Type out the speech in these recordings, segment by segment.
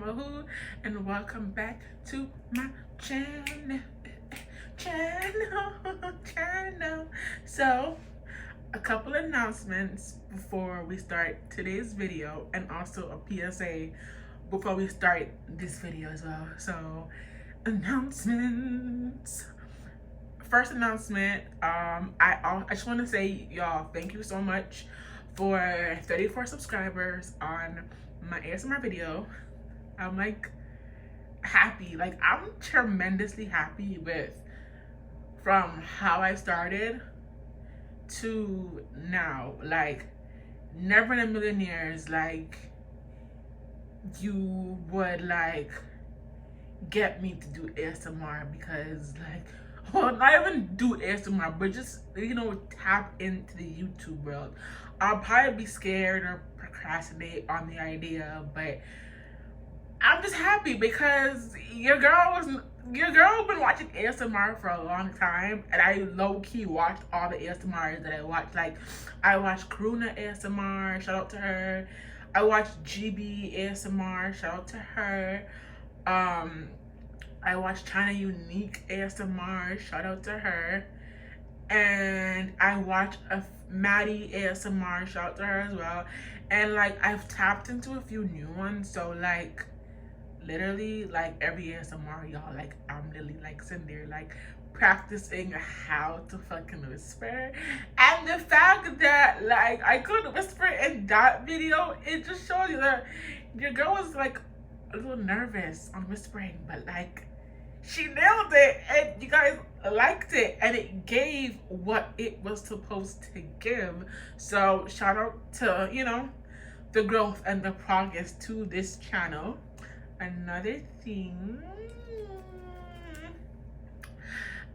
Mama Who, and welcome back to my channel. So, a couple announcements before we start today's video, and also a PSA before we start this video as well. So, announcements. First announcement, I just want to say, y'all, thank you so much for 34 subscribers on my ASMR video. I'm like happy, like I'm tremendously happy with from how I started to now. Like, never in a million years, like, you would like get me to do ASMR because, like, well, not even do ASMR, but just, you know, tap into the YouTube world. I'll probably be scared or procrastinate on the idea, but I'm just happy because your girl been watching ASMR for a long time, and I low-key watched all the ASMRs that I watched. Like, I watched Karuna ASMR, shout out to her. I watched GB ASMR, shout out to her. I watched China Unique ASMR, shout out to her. And I watched Maddie ASMR, shout out to her as well. And like, I've tapped into a few new ones, so like, literally, like, every ASMR, y'all, like, I'm literally like sitting there like practicing how to fucking whisper. And the fact that like I could whisper in that video, it just shows you that your girl was like a little nervous on whispering, but like she nailed it, and you guys liked it, and it gave what it was supposed to give. So shout out to, you know, the growth and the progress to this channel. Another thing,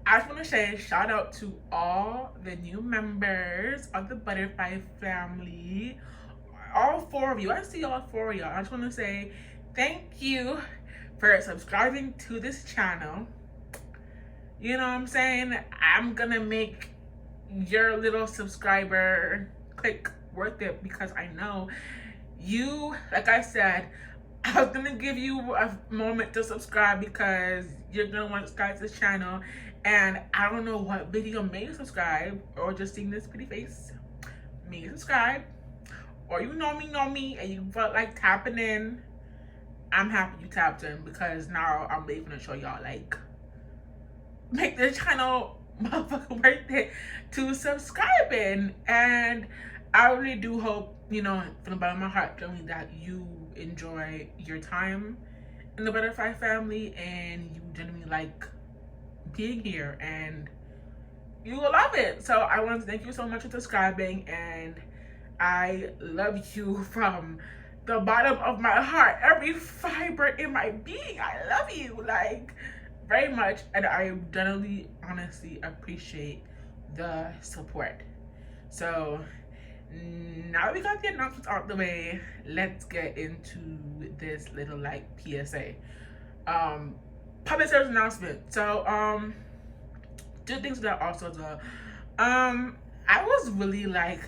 I just want to say shout out to all the new members of the Butterfly family. All 4 of you. I see all 4 of y'all. I just want to say thank you for subscribing to this channel. You know what I'm saying? I'm gonna make your little subscriber click worth it, because I know you, like I said, I was gonna give you a moment to subscribe because you're gonna want to subscribe to this channel, and I don't know what video made you subscribe, or just seeing this pretty face made you subscribe, or you know me, and you felt like tapping in. I'm happy you tapped in, because now I'm really gonna show y'all, like, make this channel motherfucking worth it to subscribe in. And I really do hope, you know, from the bottom of my heart, generally, that you enjoy your time in the Butterfly family, and you genuinely like being here, and you will love it. So I want to thank you so much for subscribing, and I love you from the bottom of my heart, every fiber in my being. I love you, like, very much, and I generally, honestly appreciate the support. So now we got the announcements out the way, let's get into this little like PSA. Public service announcement. So 2 things that also the I was really like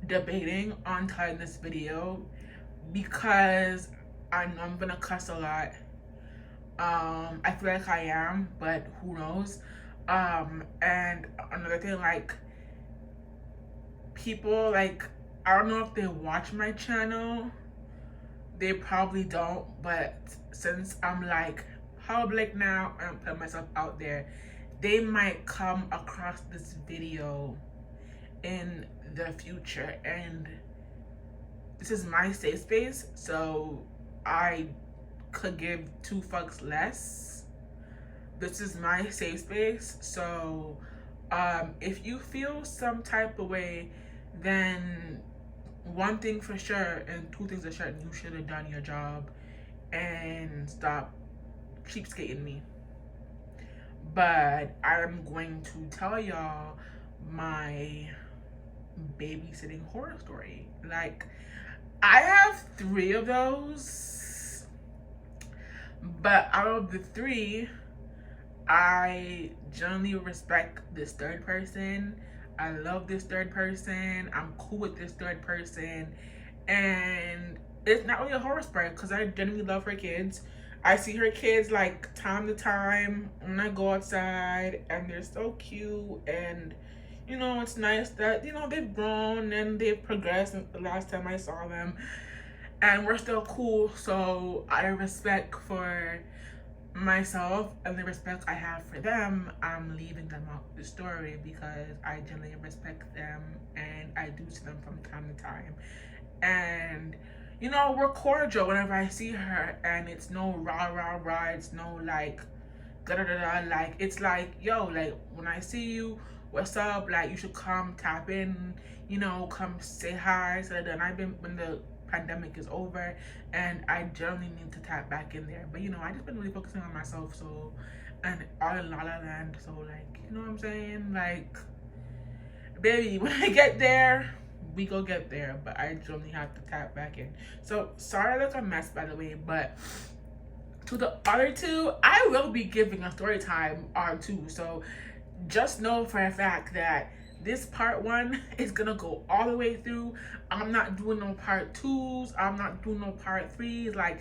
debating on telling this video, because I know I'm gonna cuss a lot. I feel like I am, but who knows. And another thing, like, people, like, I don't know if they watch my channel, they probably don't, but since I'm like public now and put myself out there, they might come across this video in the future, and this is my safe space, so I could give 2 fucks less. This is my safe space, so if you feel some type of way, then 1 thing for sure, and 2 things for sure, you should have done your job and stop cheapskating me. But I'm going to tell y'all my babysitting horror story. Like, I have 3 of those, but out of the 3, I generally respect this 3rd person. I love this 3rd person. I'm cool with this 3rd person. And it's not really a horror story because I genuinely love her kids. I see her kids like time to time when I go outside, and they're so cute. And you know, it's nice that you know they've grown and they've progressed since the last time I saw them, and we're still cool. So out of respect for myself and the respect I have for them, I'm leaving them out the story because I genuinely respect them and I do see them from time to time. And you know, we're cordial whenever I see her, and it's no rah rah rah, it's no like da da da da, like it's like yo, like when I see you, what's up, like you should come tap in, you know, come say hi. So then I've been, when the pandemic is over, and I generally need to tap back in there, but you know I just been really focusing on myself, so, and all in La La Land, so like you know what I'm saying, like baby, when I get there we go get there, but I generally have to tap back in. So sorry I look a mess, by the way, but to the other two, I will be giving a story time or two. So just know for a fact that this part one is gonna go all the way through. I'm not doing no part twos. I'm not doing no part threes. Like,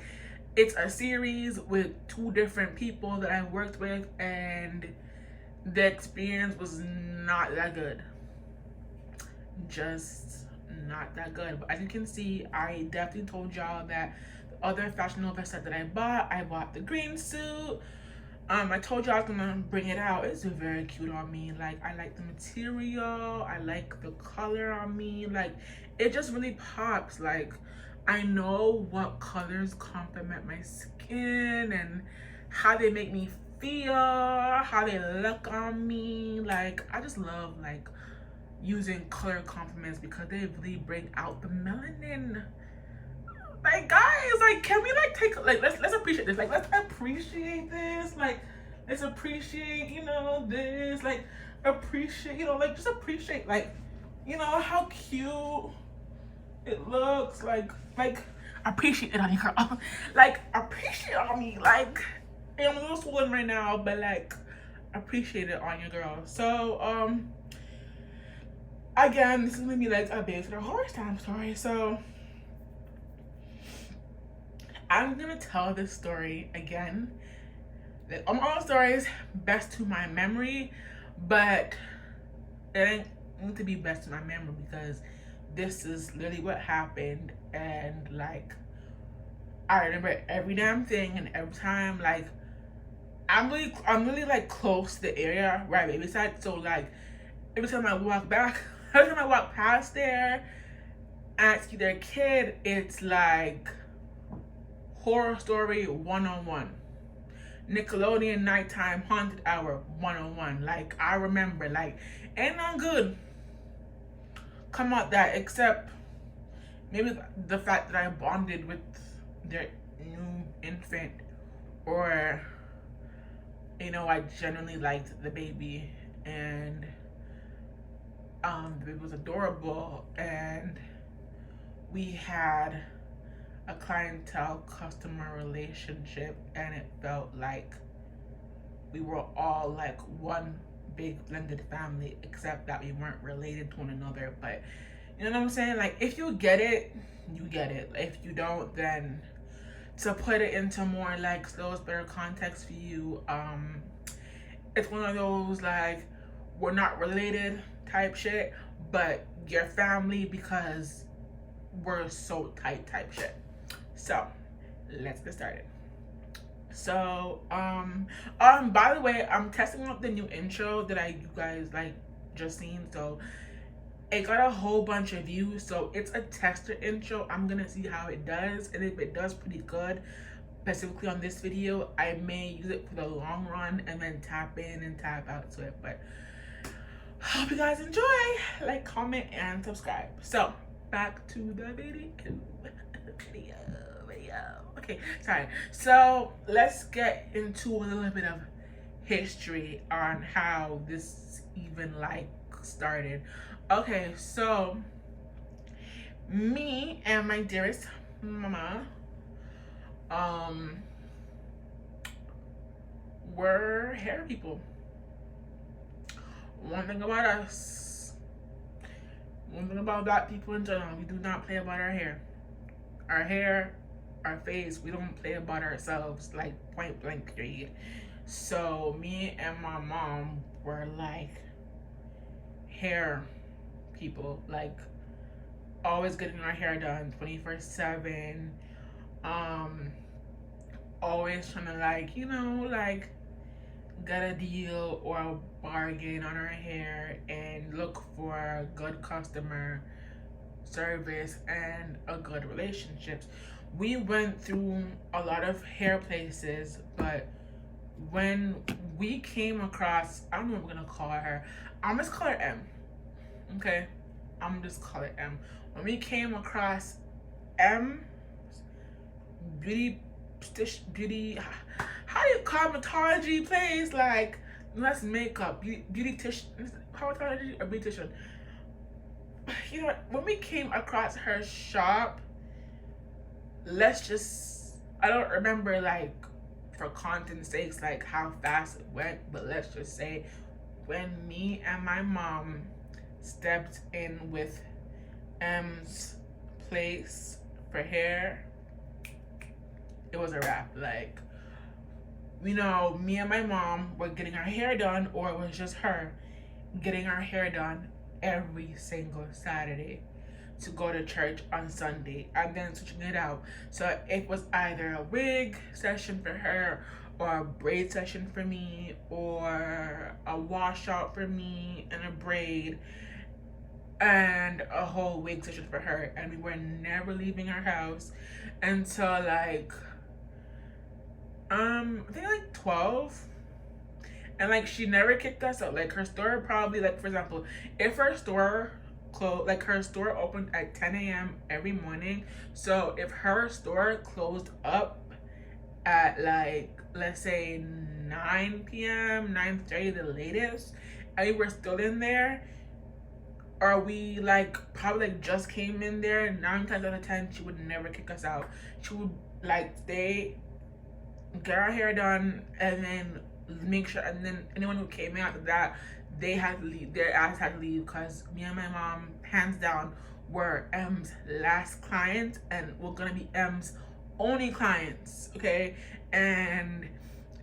it's a series with two different people that I worked with, and the experience was not that good. Just not that good. But as you can see, I definitely told y'all that the other Fashion Nova set that I bought the green suit. I told you I was gonna bring it out. It's very cute on me. Like, I like the material, I like the color on me. Like, it just really pops. Like, I know what colors complement my skin and how they make me feel, how they look on me. Like, I just love like using color complements because they really bring out the melanin. Like, guys, like, can we like take, like, let's appreciate this. Like, let's appreciate this. Like, let's appreciate, you know, this. Like, appreciate, you know, like, just appreciate, like, you know, how cute it looks. Like appreciate it on you, girl. Like, appreciate it on me. Like, I'm a little swollen right now, but like, appreciate it on your girl. So again, this is gonna be like a Babysitter horror time story. So I'm gonna tell this story again. All stories best to my memory, but it ain't need to be best to my memory because this is literally what happened, and like I remember every damn thing, and every time, like I'm really like close to the area where I babysat, so like every time I walk back, every time I walk past there and I see their kid, it's like horror story 101. Nickelodeon nighttime haunted hour 101. Like, I remember, like, ain't none good come out that, except maybe the fact that I bonded with their new infant, or you know, I genuinely liked the baby, and the baby was adorable, and we had a clientele customer relationship, and it felt like we were all like one big blended family, except that we weren't related to one another. But you know what I'm saying? Like, if you get it, you get it. If you don't, then to put it into more like slow, better context for you, it's one of those like we're not related type shit, but you're family because we're so tight type shit. So let's get started. So by the way, I'm testing out the new intro that you guys like just seen. So it got a whole bunch of views, so it's a tester intro. I'm gonna see how it does, and if it does pretty good, specifically on this video, I may use it for the long run and then tap in and tap out to it. But hope you guys enjoy. Like, comment, and subscribe. So back to the video. Okay, sorry. So let's get into a little bit of history on how this even like started. Okay, so me and my dearest mama we're hair people. One thing about us, one thing about Black people in general, we do not play about our hair. our hair, our face, we don't play about ourselves, like point blank period. So me and my mom were like hair people, like always getting our hair done 24/7. Um, always trying to like, like get a deal or a bargain on our hair and look for good customer service and a good relationships. We went through a lot of hair places, but when we came across, I don't know what I'm gonna call her. I'm just call her M. Okay, I'm just call it M. When we came across M beauty beauty, how do you cosmetology place, like less makeup, beautician, cosmetology or beautician. You know what? When we came across her shop, let's just, I don't remember like for content sakes like how fast it went, but let's just say when me and my mom stepped in with M's place for hair, it was a wrap. Like, me and my mom were getting our hair done, or it was just her getting our hair done every single Saturday to go to church on Sunday, and then switching it out. So it was either a wig session for her, or a braid session for me, or a washout for me and a braid, and a whole wig session for her. And we were never leaving our house until like I think like 12. And like she never kicked us out. Like her store probably, like for example, if her store closed, like her store opened at 10 a.m. every morning. So if her store closed up at like, let's say 9 p.m., 9:30 the latest, and we were still in there, or we like probably like just came in there, 9 times out of 10 she would never kick us out. She would like stay, get our hair done, and then make sure, and then anyone who came in after that, they had to leave, their ass had to leave, because me and my mom, hands down, were M's last client, and we're gonna be M's only clients, okay? And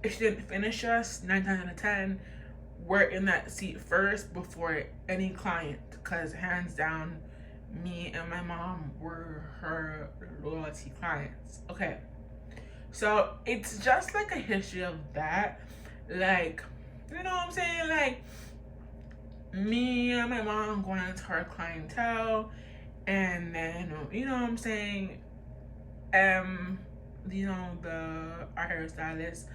if she didn't finish us, 9 times out of 10, we're in that seat first before any client, because hands down, me and my mom were her loyalty clients, okay? So it's just like a history of that. Like, you know what I'm saying? Like, me and my mom going into her clientele, and then, you know what I'm saying? Our hairstylist,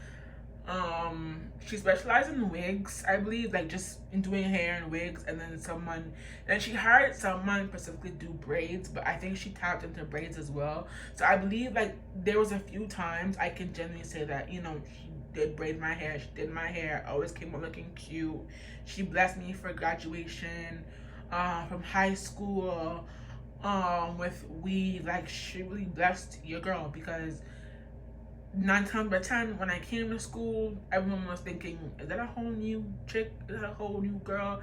she specialized in wigs, I believe, like just in doing hair and wigs, and then she hired someone specifically to do braids, but I think she tapped into braids as well. So I believe like there was a few times I can genuinely say that, she did braid my hair, she did my hair, always came out looking cute. She blessed me for graduation from high school with weed. Like, she really blessed your girl, because 9 times out of 10, when I came to school, everyone was thinking, is that a whole new chick? Is that a whole new girl?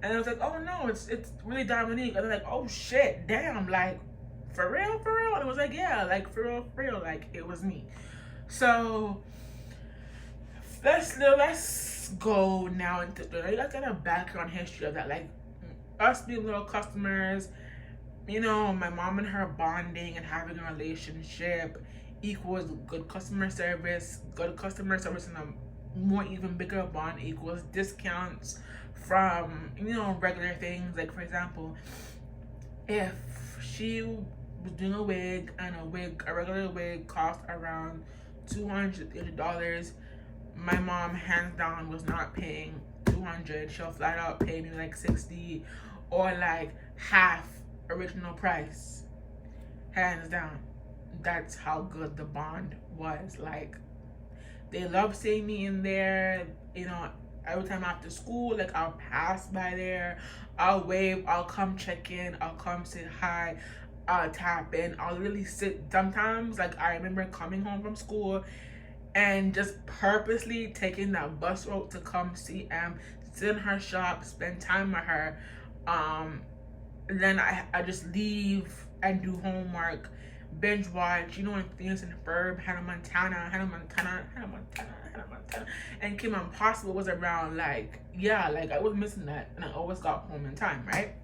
And I was like, oh no, it's really Dominique. And they're like, oh shit, damn, like, for real? And it was like, yeah, like, for real, like, it was me. So let's go now into I got a background history of that, like us being little customers. My mom and her bonding and having a relationship equals good customer service. Good customer service and a more even bigger bond equals discounts from regular things. Like, for example, if she was doing a wig, and a regular wig cost around $280, my mom hands down was not paying $200. She'll flat out pay me like $60, or like half original price, hands down. That's how good the bond was. Like, they love seeing me in there. Every time after school, like, I'll pass by there, I'll wave, I'll come check in, I'll come say hi, I'll tap in, I'll really sit. Sometimes, like, I remember coming home from school and just purposely taking that bus route to come see sit in her shop, spend time with her. Then I just leave and do homework, binge watch, you know, when things in Ferb, Hannah Montana, Hannah Montana, Hannah Montana, Hannah Montana, and Kim Impossible was around. Like, yeah, like I was missing that, and I always got home in time, right?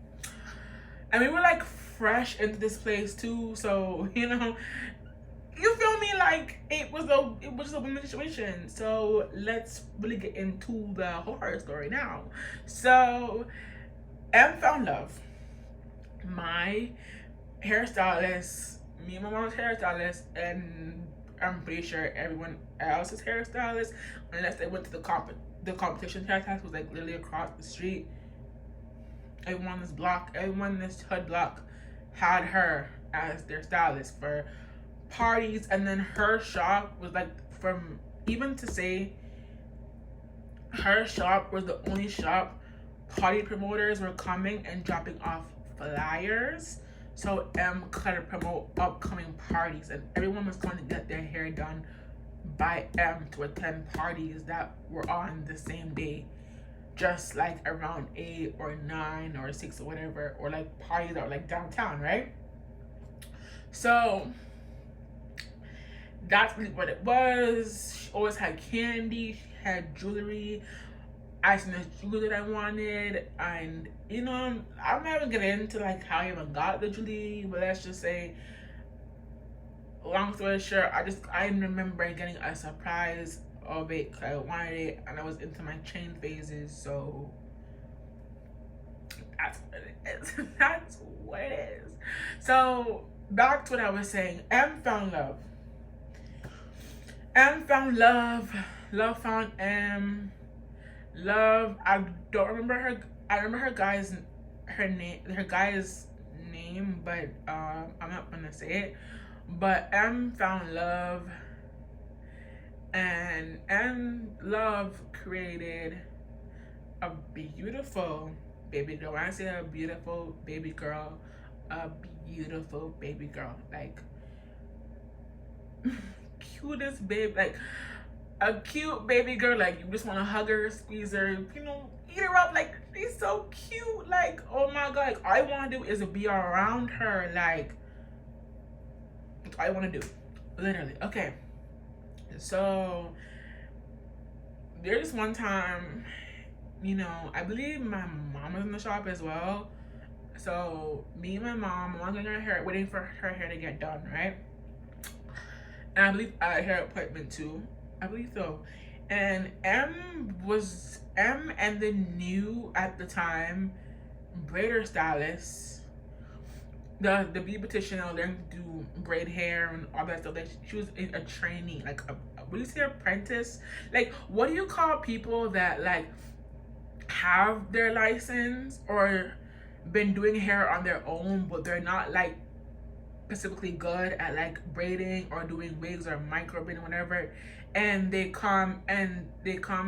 And we were like fresh into this place too, so you know, you feel me? Like it was a women's situation. So let's really get into the horror story now. So M found love. My hairstylist, me and my mom's hairstylist, and I'm pretty sure everyone else's hairstylist, unless they went to the competition hairstylist was like literally across the street. Everyone in this block, everyone in this hood block had her as their stylist for parties. And then her shop was like, from even to say her shop was the only shop party promoters were coming and dropping off flyers so M could promote upcoming parties, and everyone was going to get their hair done by M to attend parties that were on the same day, just like around 8 or 9 or 6 or whatever, or like parties that were like downtown, right? So that's really what it was. She always had candy, she had jewelry. I seen this jewelry that I wanted, and you know, I'm not even getting into like how I even got the jewelry, but let's just say, long story short, I remember getting a surprise of it because I wanted it, and I was into my chain phases, so that's what it is. That's what it is. So back to what I was saying. M found love. M found love. Love found M. Love, I don't remember her. I remember her guy's name, but I'm not gonna say it. But M found love, and M love created a beautiful baby girl. When I say a beautiful baby girl, like cutest babe, like a cute baby girl, like you just want to hug her, squeeze her, you know, eat her up. Like she's so cute. Like, oh my god, like all I want to do is be around her. Like that's all I want to do, literally. Okay, so there's one time, you know, I believe my mom was in the shop as well. So me and my mom getting her hair, waiting for her hair to get done, right? And I believe I had a hair appointment too. I believe so. And M and the new at the time braider stylist, the beautician, learning to do braid hair and all that stuff. That she was a trainee, like what do you say, apprentice? Like what do you call people that like have their license or been doing hair on their own, but they're not like specifically good at like braiding or doing wigs or micro braiding, whatever, and they come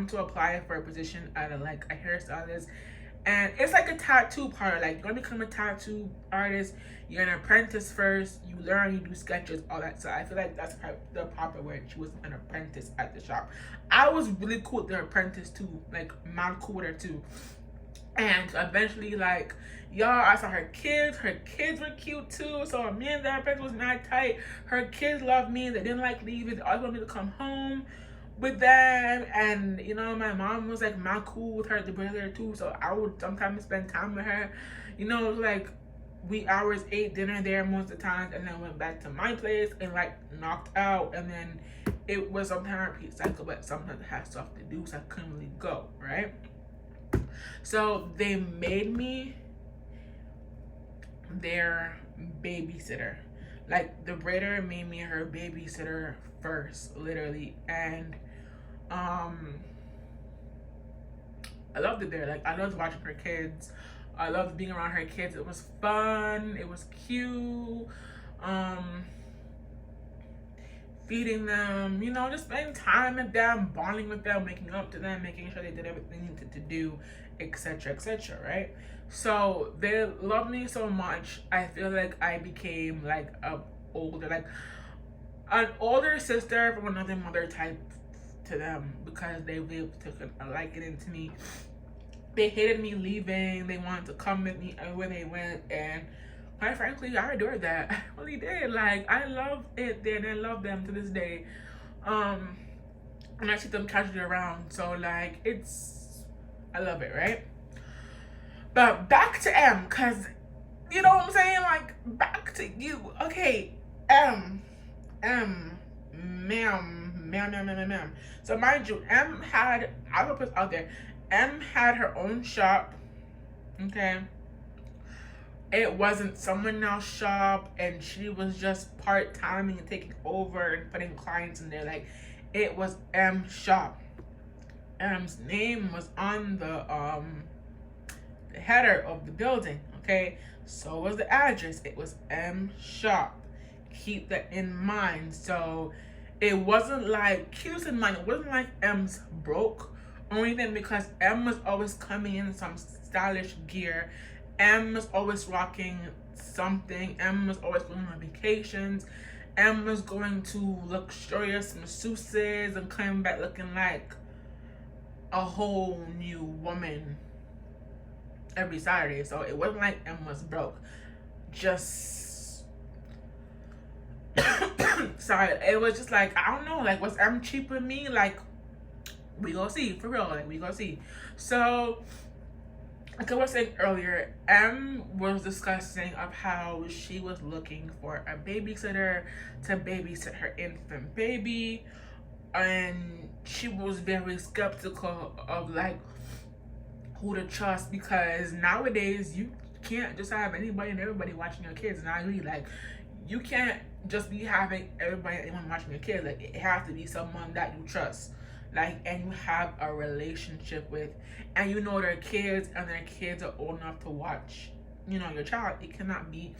to apply for a position at a hairstylist, and it's like a tattoo parlor. Like you're gonna become a tattoo artist, you're an apprentice first, you learn, you do sketches, all that. So I feel like that's the proper word. She was an apprentice at the shop. I was really cool with the apprentice too, like mad cool with her too. And eventually, like, y'all, I saw her kids were cute too. So me and the apprentice was not tight. Her kids loved me, they didn't like leaving, they always wanted me to come home with them. And you know, my mom was like mad cool with her, the brother too. So I would sometimes spend time with her. You know, like we hours ate dinner there most of the time, and then went back to my place and like knocked out. And then it was sometimes a repeat cycle, but sometimes I had stuff to do, so I couldn't really go, right? So they made me their babysitter. Like the braider made me her babysitter first, literally. And I loved it there. Like I loved watching her kids. I loved being around her kids. It was fun. It was cute. Feeding them, you know, just spending time with them, bonding with them, waking up to them, making sure they did everything they needed to do, etc., etc., right? So they love me so much. I feel like I became like an older sister from another mother type to them, because they really took a liking into me. They hated me leaving. They wanted to come with me everywhere they went, and quite frankly, I adored that. I really did. Like, I love it then, and I love them to this day. And I see them casually around, so like I love it, right? But back to M, cause you know what I'm saying? Like, back to you. Okay, M, ma'am. So mind you, I will put out there, M had her own shop. Okay, it wasn't someone else's shop, and she was just part-timing and taking over and putting clients in there. Like, it was M's shop. M's name was on the header of the building. Okay, so was the address. It was M's shop. Keep that in mind. So it wasn't like, keep this in mind, it wasn't like M's broke or anything, because M was always coming in some stylish gear. M was always rocking something. M was always going on vacations. M was going to luxurious masseuses and coming back looking like a whole new woman every Saturday. So it wasn't like M was broke. Just sorry, it was just like, I don't know, like, was M cheap with me? Like, we gonna see, for real, like, we gonna see. So like I was saying earlier, M was discussing of how she was looking for a babysitter to babysit her infant baby, and she was very skeptical of like who to trust, because nowadays you can't just have anybody and everybody watching your kids. And I agree, like, you can't just be having everybody and anyone watching your kids. Like, it has to be someone that you trust, like, and you have a relationship with, and you know their kids, and their kids are old enough to watch, you know, your child. It cannot be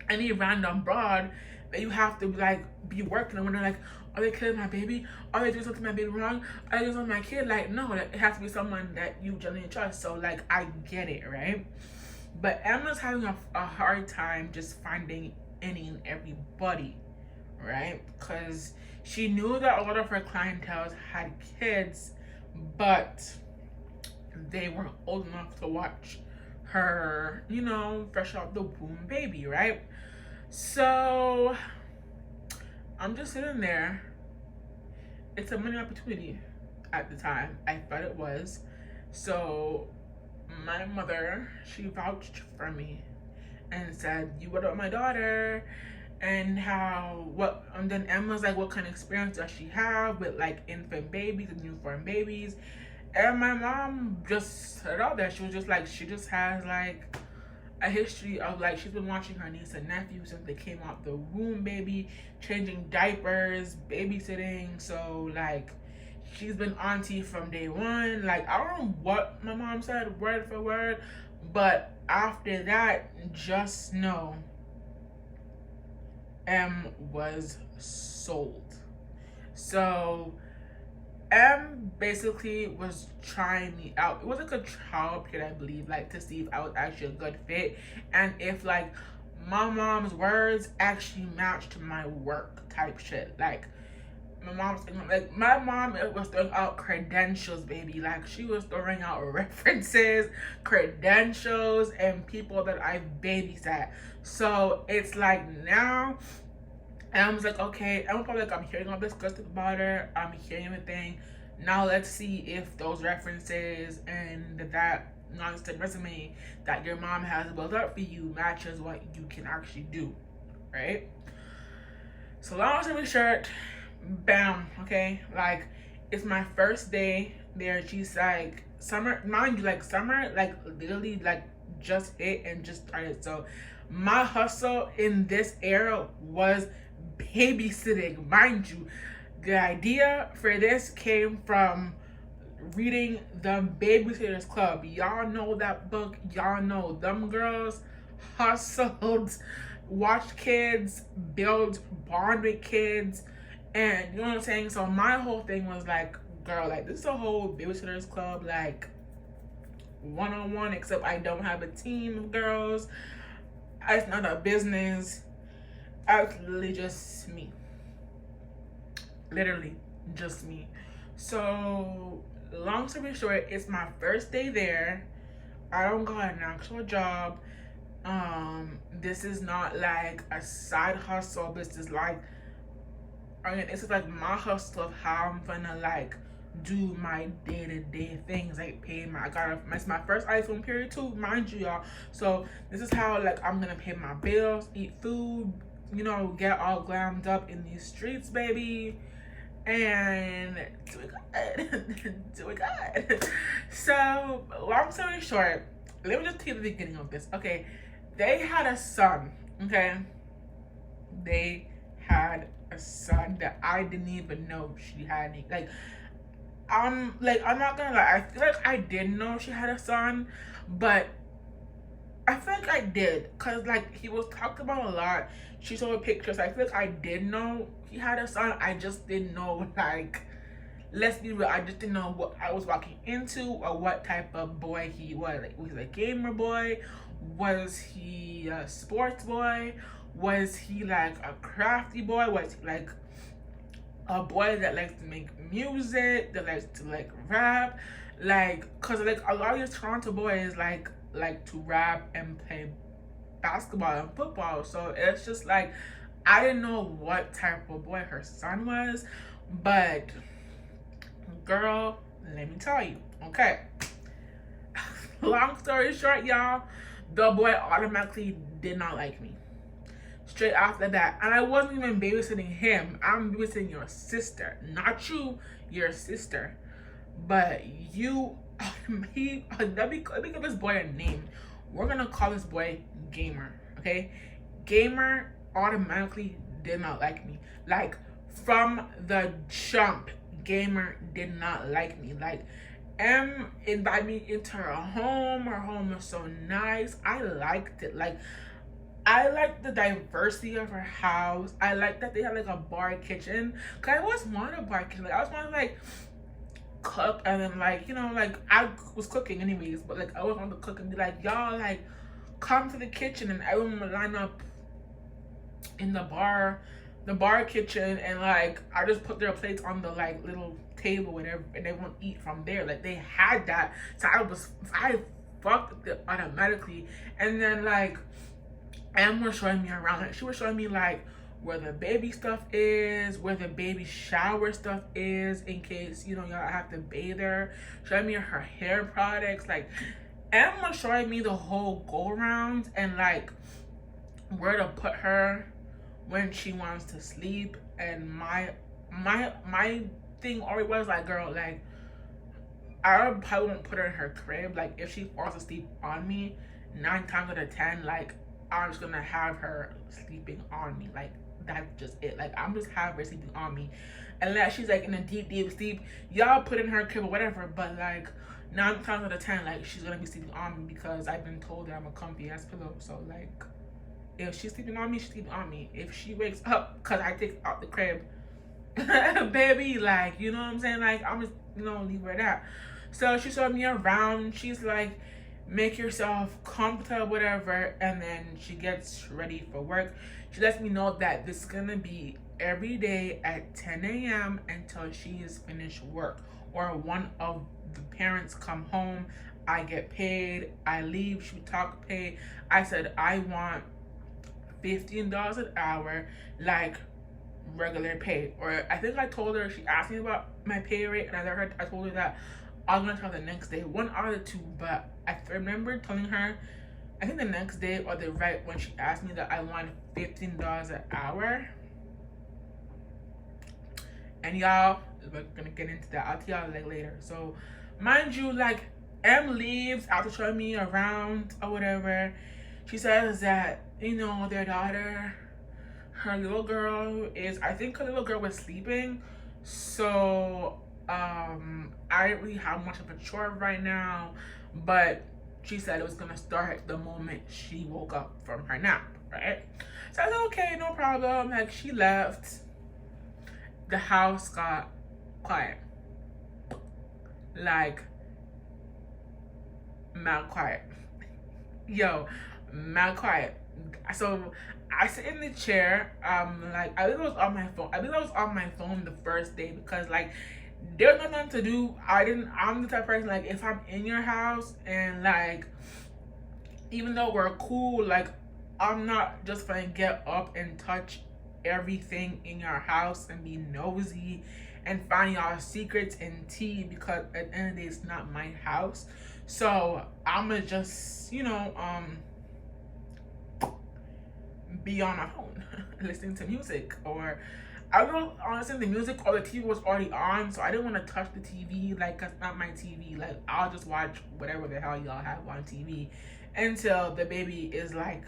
any random broad that you have to like be working and when they're like, are they killing my baby? Are they doing something to my baby wrong? Are they doing something to my kid? Like, no, like, it has to be someone that you genuinely trust. So like, I get it, right? But Emma's having a hard time just finding any and everybody, right? Because she knew that a lot of her clientele had kids, but they weren't old enough to watch her, you know, fresh out the womb baby, right? So I'm just sitting there. It's a money opportunity at the time. I thought it was. So my mother, she vouched for me and said, you would want my daughter, and and then Emma's like, what kind of experience does she have with like infant babies and newborn babies? And my mom just said all that. She was just like, she just has like a history of like, she's been watching her niece and nephew since they came out the womb baby, changing diapers, babysitting. So like, she's been auntie from day one. Like, I don't know what my mom said word for word, but after that, just know M was sold. So M basically was trying me out. It was like a trial period, I believe, like to see if I was actually a good fit and if like my mom's words actually matched my work type shit. Like, my mom was throwing out credentials, baby. Like, she was throwing out references, credentials, and people that I've babysat. So it's like now, and I was like, okay, I'm probably like, I'm hearing all this good stuff about her. I'm hearing everything. Now let's see if those references and that non-stick resume that your mom has built up for you matches what you can actually do, right? So long story short, bam, okay, like, it's my first day there. She's like, summer, mind you, like, summer, like, literally, like, just hit and just started. So my hustle in this era was babysitting. Mind you, the idea for this came from reading the Babysitters Club. Y'all know that book. Y'all know them girls hustled, watched kids, build bond with kids, and you know what I'm saying? So my whole thing was like, girl, like, this is a whole Babysitters Club, like, one-on-one, except I don't have a team of girls. It's not a business. It's literally just me. Literally just me. So long story short, it's my first day there. I don't got an actual job. This is not like a side hustle. This is like, I mean, this is like my hustle of how I'm gonna like do my day-to-day things, like pay my, I got it's my first iPhone period too, mind you, y'all. So this is how like I'm gonna pay my bills, eat food, you know, get all glammed up in these streets, baby, and do it good. Do it good. So long story short, let me just tell you the beginning of this. Okay, they had a son. Okay, they had a son that I didn't even know she had. Like, I'm not gonna lie, I feel like I did know she had a son, but I feel like I did, cause like he was talked about a lot. She showed pictures. I feel like I did know he had a son. I just didn't know, like, let's be real, I just didn't know what I was walking into or what type of boy he was. Like, was he a gamer boy? Was he a sports boy? Was he like a crafty boy? Was he like a boy that likes to make music, that likes to like rap? Like, cause like a lot of these Toronto boys like to rap and play basketball and football. So it's just like I didn't know what type of boy her son was, but girl, let me tell you, okay. Long story short, y'all, the boy automatically did not like me. Straight after that. And I wasn't even babysitting him. I'm babysitting your sister. Not you, your sister. But you, let me give this boy a name. We're gonna call this boy Gamer, okay? Gamer automatically did not like me. Like, from the jump, Gamer did not like me. Like, M invited me into her home. Her home was so nice. I liked it. Like, I like the diversity of her house. I like that they had like a bar kitchen. Cause I always wanted a bar kitchen. Like, I always wanted like cook, and then like, you know, like I was cooking anyways, but like I always wanted to cook and be like, y'all like come to the kitchen, and everyone would line up in the bar kitchen, and like I just put their plates on the like little table, whatever, and they won't eat from there. Like, they had that. So I fucked it automatically. And then like Em was showing me around. Like, she was showing me like where the baby stuff is, where the baby shower stuff is, in case, you know, y'all have to bathe her. Showing me her hair products. Like, Em was showing me the whole go around, and like where to put her when she wants to sleep. And my thing always was like, girl, like I probably won't put her in her crib. Like, if she falls asleep on me, 9 times out of 10, like I'm just gonna have her sleeping on me. Like, that's just it. Like, I'm just have her sleeping on me, unless she's like in a deep sleep. Y'all put in her crib or whatever. But like 9 times out of 10, like she's gonna be sleeping on me, because I've been told that I'm a comfy ass pillow. So like, if she's sleeping on me, she's sleeping on me. If she wakes up because I take out the crib, baby, like, you know what I'm saying? Like, I'm just, you know, leave her at that. So she showed me around. She's like, make yourself comfortable, whatever. And then she gets ready for work. She lets me know that this is gonna be every day at 10 a.m. until she is finished work, or one of the parents come home. I get paid. I leave. She talk pay. I said I want $15 an hour, like regular pay. Or I think I told her, she asked me about my pay rate, and I told her that I was gonna tell her the next day, one out of two. But I remember telling her, I think the next day or the right when she asked me, that I want $15 an hour. And y'all, we're gonna get into that. I'll tell y'all like later. So mind you, like Em leaves after showing me around or whatever. She says that, you know, their daughter, her little girl is, I think her little girl was sleeping. So I don't really have much of a chore right now, but she said it was gonna start the moment she woke up from her nap, right? So I said, okay, no problem. Like, she left. The house got quiet. Like, mad quiet. Yo, mad quiet. So I sit in the chair. Like, I think I was on my phone. I think I was on my phone the first day, because like there was nothing to do. I'm the type of person, like, if I'm in your house and like even though we're cool, like I'm not just gonna get up and touch everything in your house and be nosy and find y'all secrets and tea, because at the end of the day it's not my house. So I'ma just, be on my phone listening to music, or I don't listen to music, or the TV was already on, so I didn't want to touch the TV. Like, that's not my TV. Like, I'll just watch whatever the hell y'all have on TV until the baby is like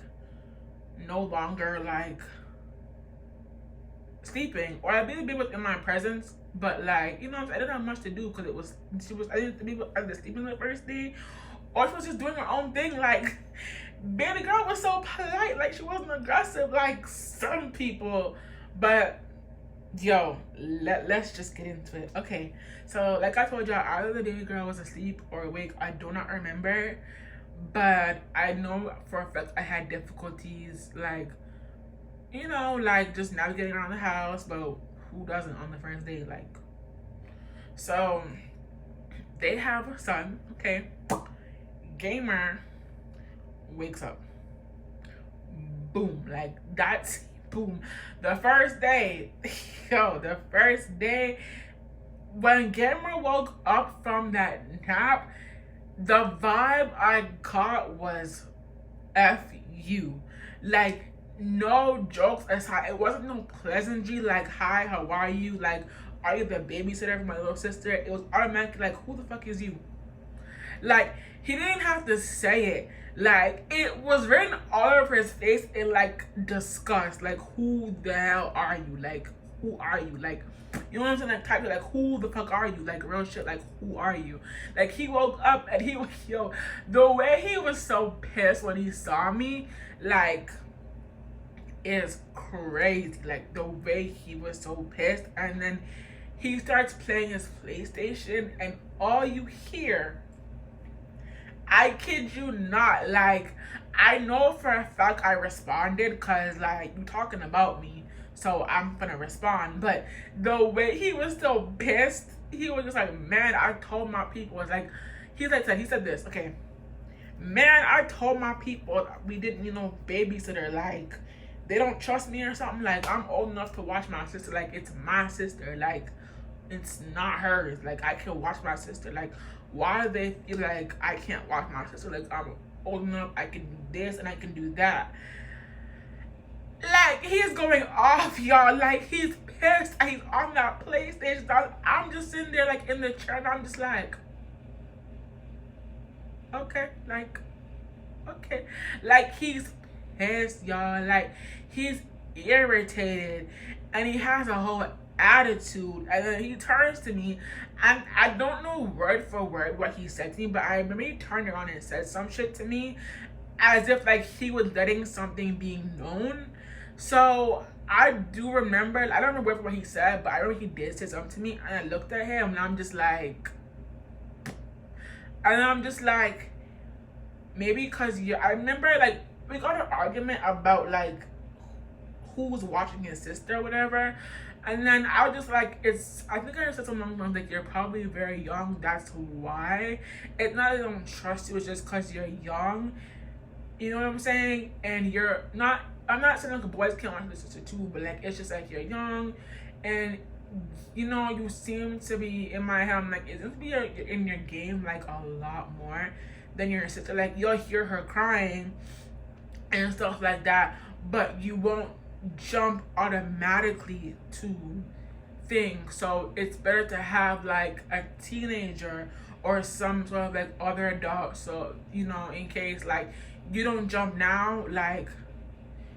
no longer like sleeping, or I baby was in my presence, but like, I didn't have much to do because I didn't be either sleeping the first day, or she was just doing her own thing. Like, baby girl was so polite, like she wasn't aggressive like some people. But yo, let's just get into it. Okay, so like I told y'all, either the baby girl was asleep or awake, I do not remember, but I know for a fact I had difficulties, like, like just navigating around the house. But who doesn't on the first day? Like, so they have a son. Okay, Gamer wakes up, boom, like that's boom. The first day, the first day when Gamer woke up from that nap, the vibe I got was F you. Like, no jokes aside, it wasn't no pleasantry like, hi, how are you? Like, are you the babysitter for my little sister? It was automatically like, who the fuck is you? Like, he didn't have to say it. Like, it was written all over his face in like disgust. Like, who the hell are you? Like, who are you? Like, you know what I'm saying? Like, type it, like, who the fuck are you? Like, real shit. Like, who are you? Like, he woke up and he was, the way he was so pissed when he saw me, like, is crazy. Like, the way he was so pissed. And then he starts playing his PlayStation, and all you hear, I kid you not, like, I know for a fact I responded because, like, you talking about me, so I'm gonna respond. But the way he was so pissed, he was just like, man, I told my people, was like, he said this, okay, man, I told my people we didn't, babysitter, like, they don't trust me or something. Like, I'm old enough to watch my sister, like, it's my sister, like, it's not hers. Like, I can watch my sister. Like, why do they feel like I can't watch my sister? Like, I'm old enough, I can do this and I can do that. Like, he's going off, y'all. Like, he's pissed and he's on that PlayStation. I'm just sitting there, like, in the chair, and I'm just like, okay, like, okay. Like, he's pissed, y'all. Like, he's irritated, and he has a whole attitude. And then he turns to me, and I don't know word for word what he said to me, but I remember he turned around and said some shit to me, as if like he was letting something be known. So I do remember, I don't remember what he said, but I remember he did say something to me, and I looked at him, and I'm just like, maybe because I remember, like, we got an argument about like who was watching his sister or whatever. And then I was just like, I think I said something like, you're probably very young, that's why. It's not that I don't trust you, it's just because you're young. You know what I'm saying? And you're not, I'm not saying like boys can't watch this sister too, but like, it's just like you're young. And, you seem to be, in my head, I'm like, it seems to be in your game like a lot more than your sister. Like, you'll hear her crying and stuff like that, but you won't jump automatically to things. So it's better to have like a teenager or some sort of like other adult, so in case like you don't jump now, like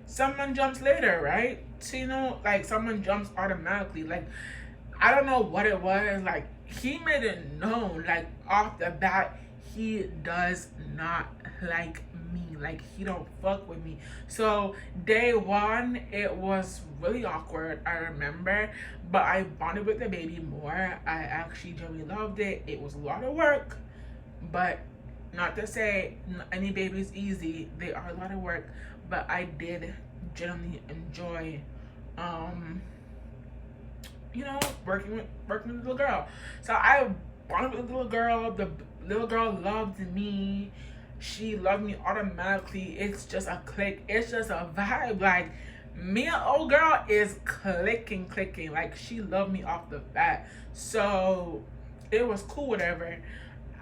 someone jumps later, right? So like someone jumps automatically. Like, I don't know what it was, like he made it known, like off the bat, he does not like me. Like, he don't fuck with me. So day one, it was really awkward, I remember, but I bonded with the baby more. I actually genuinely loved it. It was a lot of work, but not to say any baby's easy. They are a lot of work, but I did genuinely enjoy working with the little girl. So I bonded with the little girl. The little girl loved me. she loved me automatically. It's just a click. It's just a vibe. Like, me and old girl is clicking. Like, she loved me off the bat. So it was cool, whatever.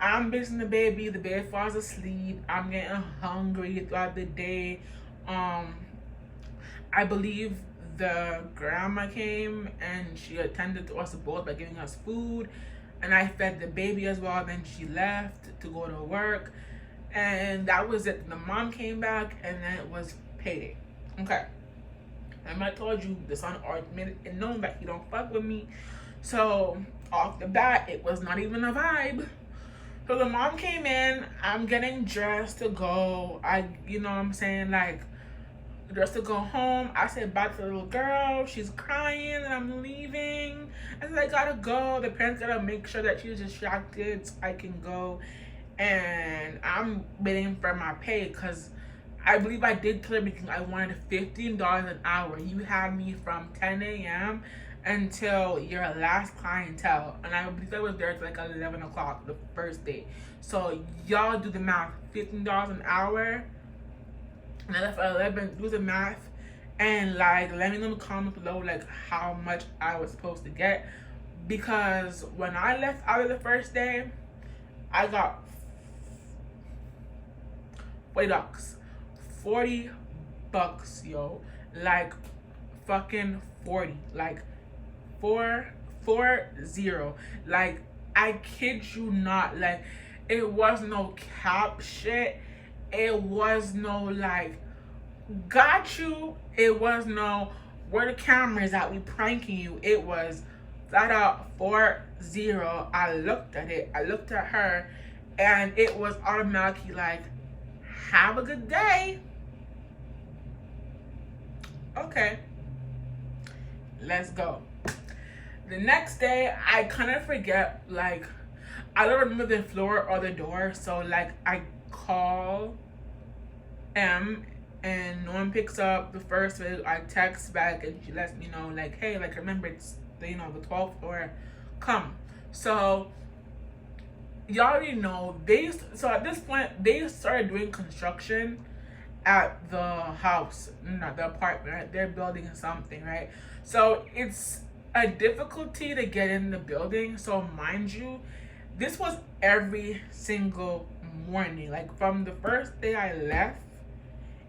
I'm busting the baby falls asleep. I'm getting hungry throughout the day. I believe the grandma came and she attended to us both by giving us food, and I fed the baby as well. Then she left to go to work, and that was it. The mom came back, and then it was payday. Okay. And I told you the son already made it known that he don't fuck with me. So off the bat, it was not even a vibe. So the mom came in, I'm getting dressed to go. You know what I'm saying, like, dressed to go home. I said bye to the little girl. She's crying and I'm leaving. I said I gotta go. The parents gotta make sure that she's distracted so I can go. And I'm waiting for my pay because I believe I did tell her I wanted $15 an hour. You had me from 10 a.m. until your last clientele, and I believe I was there till like 11 o'clock the first day. So y'all do the math. $15 an hour, and I left at 11. Do the math, and like let me know in the comments below like how much I was supposed to get, because when I left out of the first day, I got $40, yo. Like fucking 40, like 440. Like, I kid you not. Like, it was no cap shit. It was no like got you. It was no where the cameras at, we pranking you. It was flat out 40. I looked at it, I looked at her, and it was automatically like, have a good day. Okay, let's go. The next day, I kind of forget, like, I don't remember the floor or the door, so like I call M and no one picks up. The first week I text back and she lets me know like, hey, like, remember it's the 12th floor, come. So y'all already know so at this point they started doing construction at the house, not the apartment, right? They're building something, right? So it's a difficulty to get in the building. So mind you, this was every single morning. Like, from the first day I left,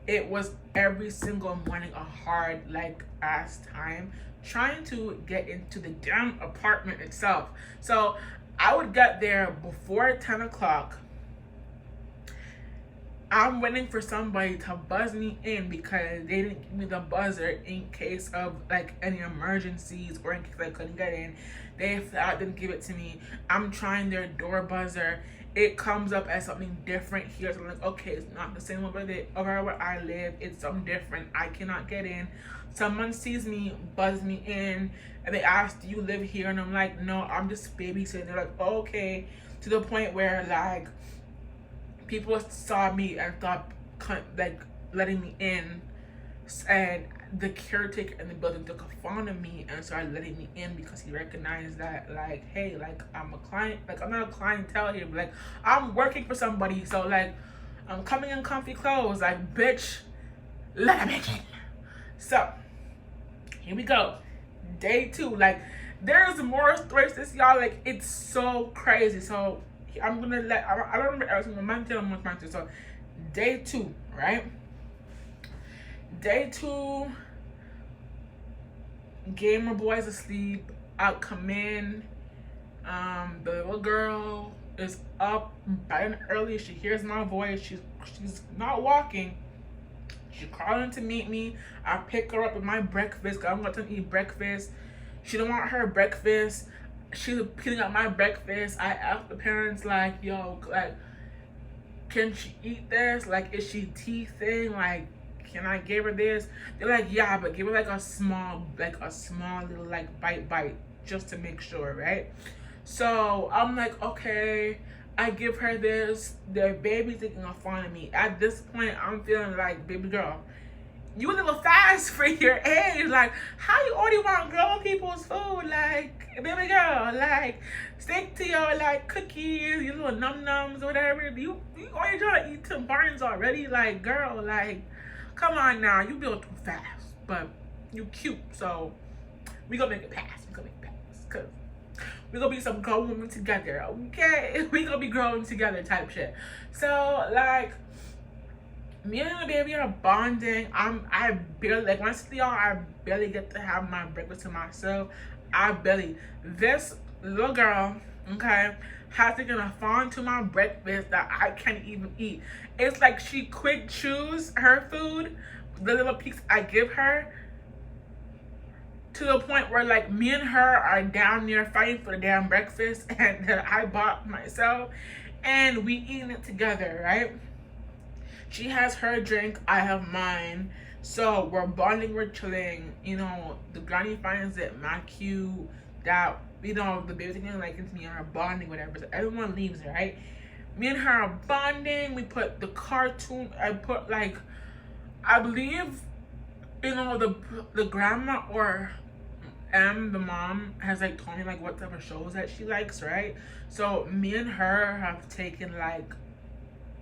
it was every single morning a hard like ass time trying to get into the damn apartment itself. So I would get there before 10 o'clock. I'm waiting for somebody to buzz me in because they didn't give me the buzzer in case of like any emergencies or in case I couldn't get in. They flat didn't give it to me. I'm trying their door buzzer. It comes up as something different here. So I'm like, okay, it's not the same over where I live. It's something different. I cannot get in. Someone sees me, buzz me in, and they ask, do you live here? And I'm like, no, I'm just babysitting. They're like, okay. To the point where like people saw me and thought like letting me in, and the caretaker in the building took a phone of me and started letting me in because he recognized that like, hey, like I'm a client, like I'm not a clientele here, but like I'm working for somebody, so like I'm coming in comfy clothes, like bitch, let me in. So here we go, day 2. Like, there's more stories to this, y'all. Like, it's so crazy. So I'm gonna I don't remember everything. I'm gonna tell. So day 2, right? Day 2, gamer boy's asleep. I come in. The little girl is up bright and early. She hears my voice. She's not walking. She's calling to meet me. I pick her up with my breakfast because I'm going to eat breakfast. She don't want her breakfast. She's peeling out my breakfast. I asked the parents like, yo, like, can she eat this? Like, is she teething? Like, can I give her this? They're like, yeah, but give her like a small little like bite just to make sure, right? So I'm like, okay. I give her this. Their baby's taking a phone of me. At this point, I'm feeling like, baby girl, you a little fast for your age. Like, how you already want grown people's food? Like, baby girl, like, stick to your, like, cookies, your little num-nums or whatever. You already trying to eat Tim Hortons already? Like, girl, like, come on now. You built too fast. But you cute, so we gonna make it pass. We gonna make it pass. Because we gonna be some grown women together, okay? We gonna be growing together type shit. So, like, me and the baby are bonding. I barely, like, honestly, y'all, I barely get to have my breakfast to myself. This little girl, okay, has taken a fawn to my breakfast that I can't even eat. It's like she quick chews her food, the little piece I give her, to the point where, like, me and her are down there fighting for the damn breakfast and that I bought myself, and we eating it together, right? She has her drink, I have mine. So we're bonding, we're chilling. You know, the granny finds it not cute that, you know, the baby's getting like into me and are bonding, whatever. So everyone leaves, right? Me and her are bonding. We put the cartoon, I put, like, I believe, you know, the grandma or the mom has, like, told me, like, what type of shows that she likes, right? So me and her have taken, like,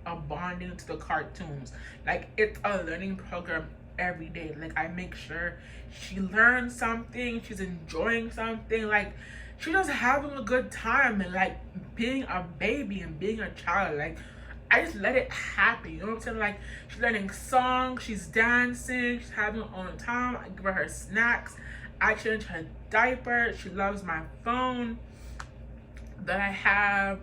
a bonding to the cartoons. Like, it's a learning program every day. Like, I make sure she learns something, she's enjoying something, like, she's just having a good time, and, like, being a baby and being a child, like, I just let it happen, you know what I'm saying? Like, she's learning songs, she's dancing, she's having her own time. I give her snacks, I change her diaper, she loves my phone that I have.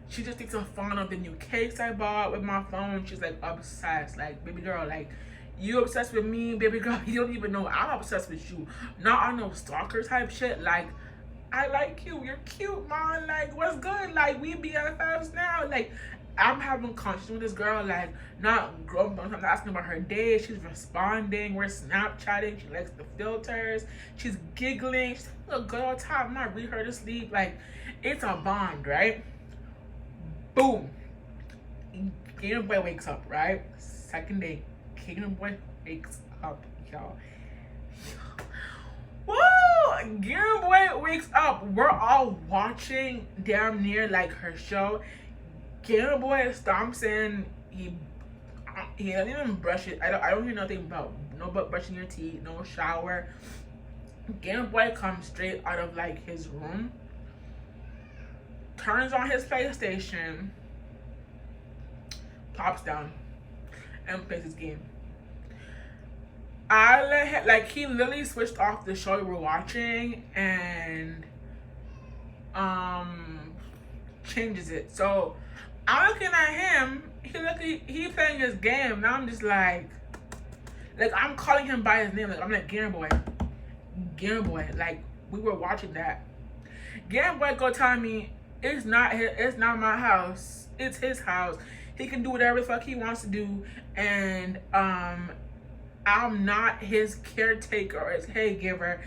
She just takes a phone of the new cakes I bought with my phone. She's, like, obsessed. Like, baby girl, like, you obsessed with me, baby girl. You don't even know I'm obsessed with you. Not on no stalker type shit. Like, I like you. You're cute, man. Like, what's good? Like, we BFFs now. Like, I'm having conversation with this girl. Like, not grown, but I'm asking about her day. She's responding. We're Snapchatting. She likes the filters. She's giggling. She's a good old time. I read her to sleep. Like, it's a bond, right? Boom. Gamer Boy wakes up, right? Second day. Gamer Boy wakes up, y'all. Woo! Gamer Boy wakes up. We're all watching damn near, like, her show. Gamer Boy stomps in. He doesn't even brush it. I don't hear nothing about no but brushing your teeth, no shower. Gamer Boy comes straight out of, like, his room, turns on his PlayStation, pops down, and plays his game. I let him, like, he literally switched off the show we were watching and changes it. So I'm looking at him, he playing his game. Now I'm just like I'm calling him by his name. Like, I'm like, Game Boy, like, we were watching that. Game Boy go tell me, it's not my house, it's his house. He can do whatever the fuck he wants to do, and I'm not his caretaker or his hay giver.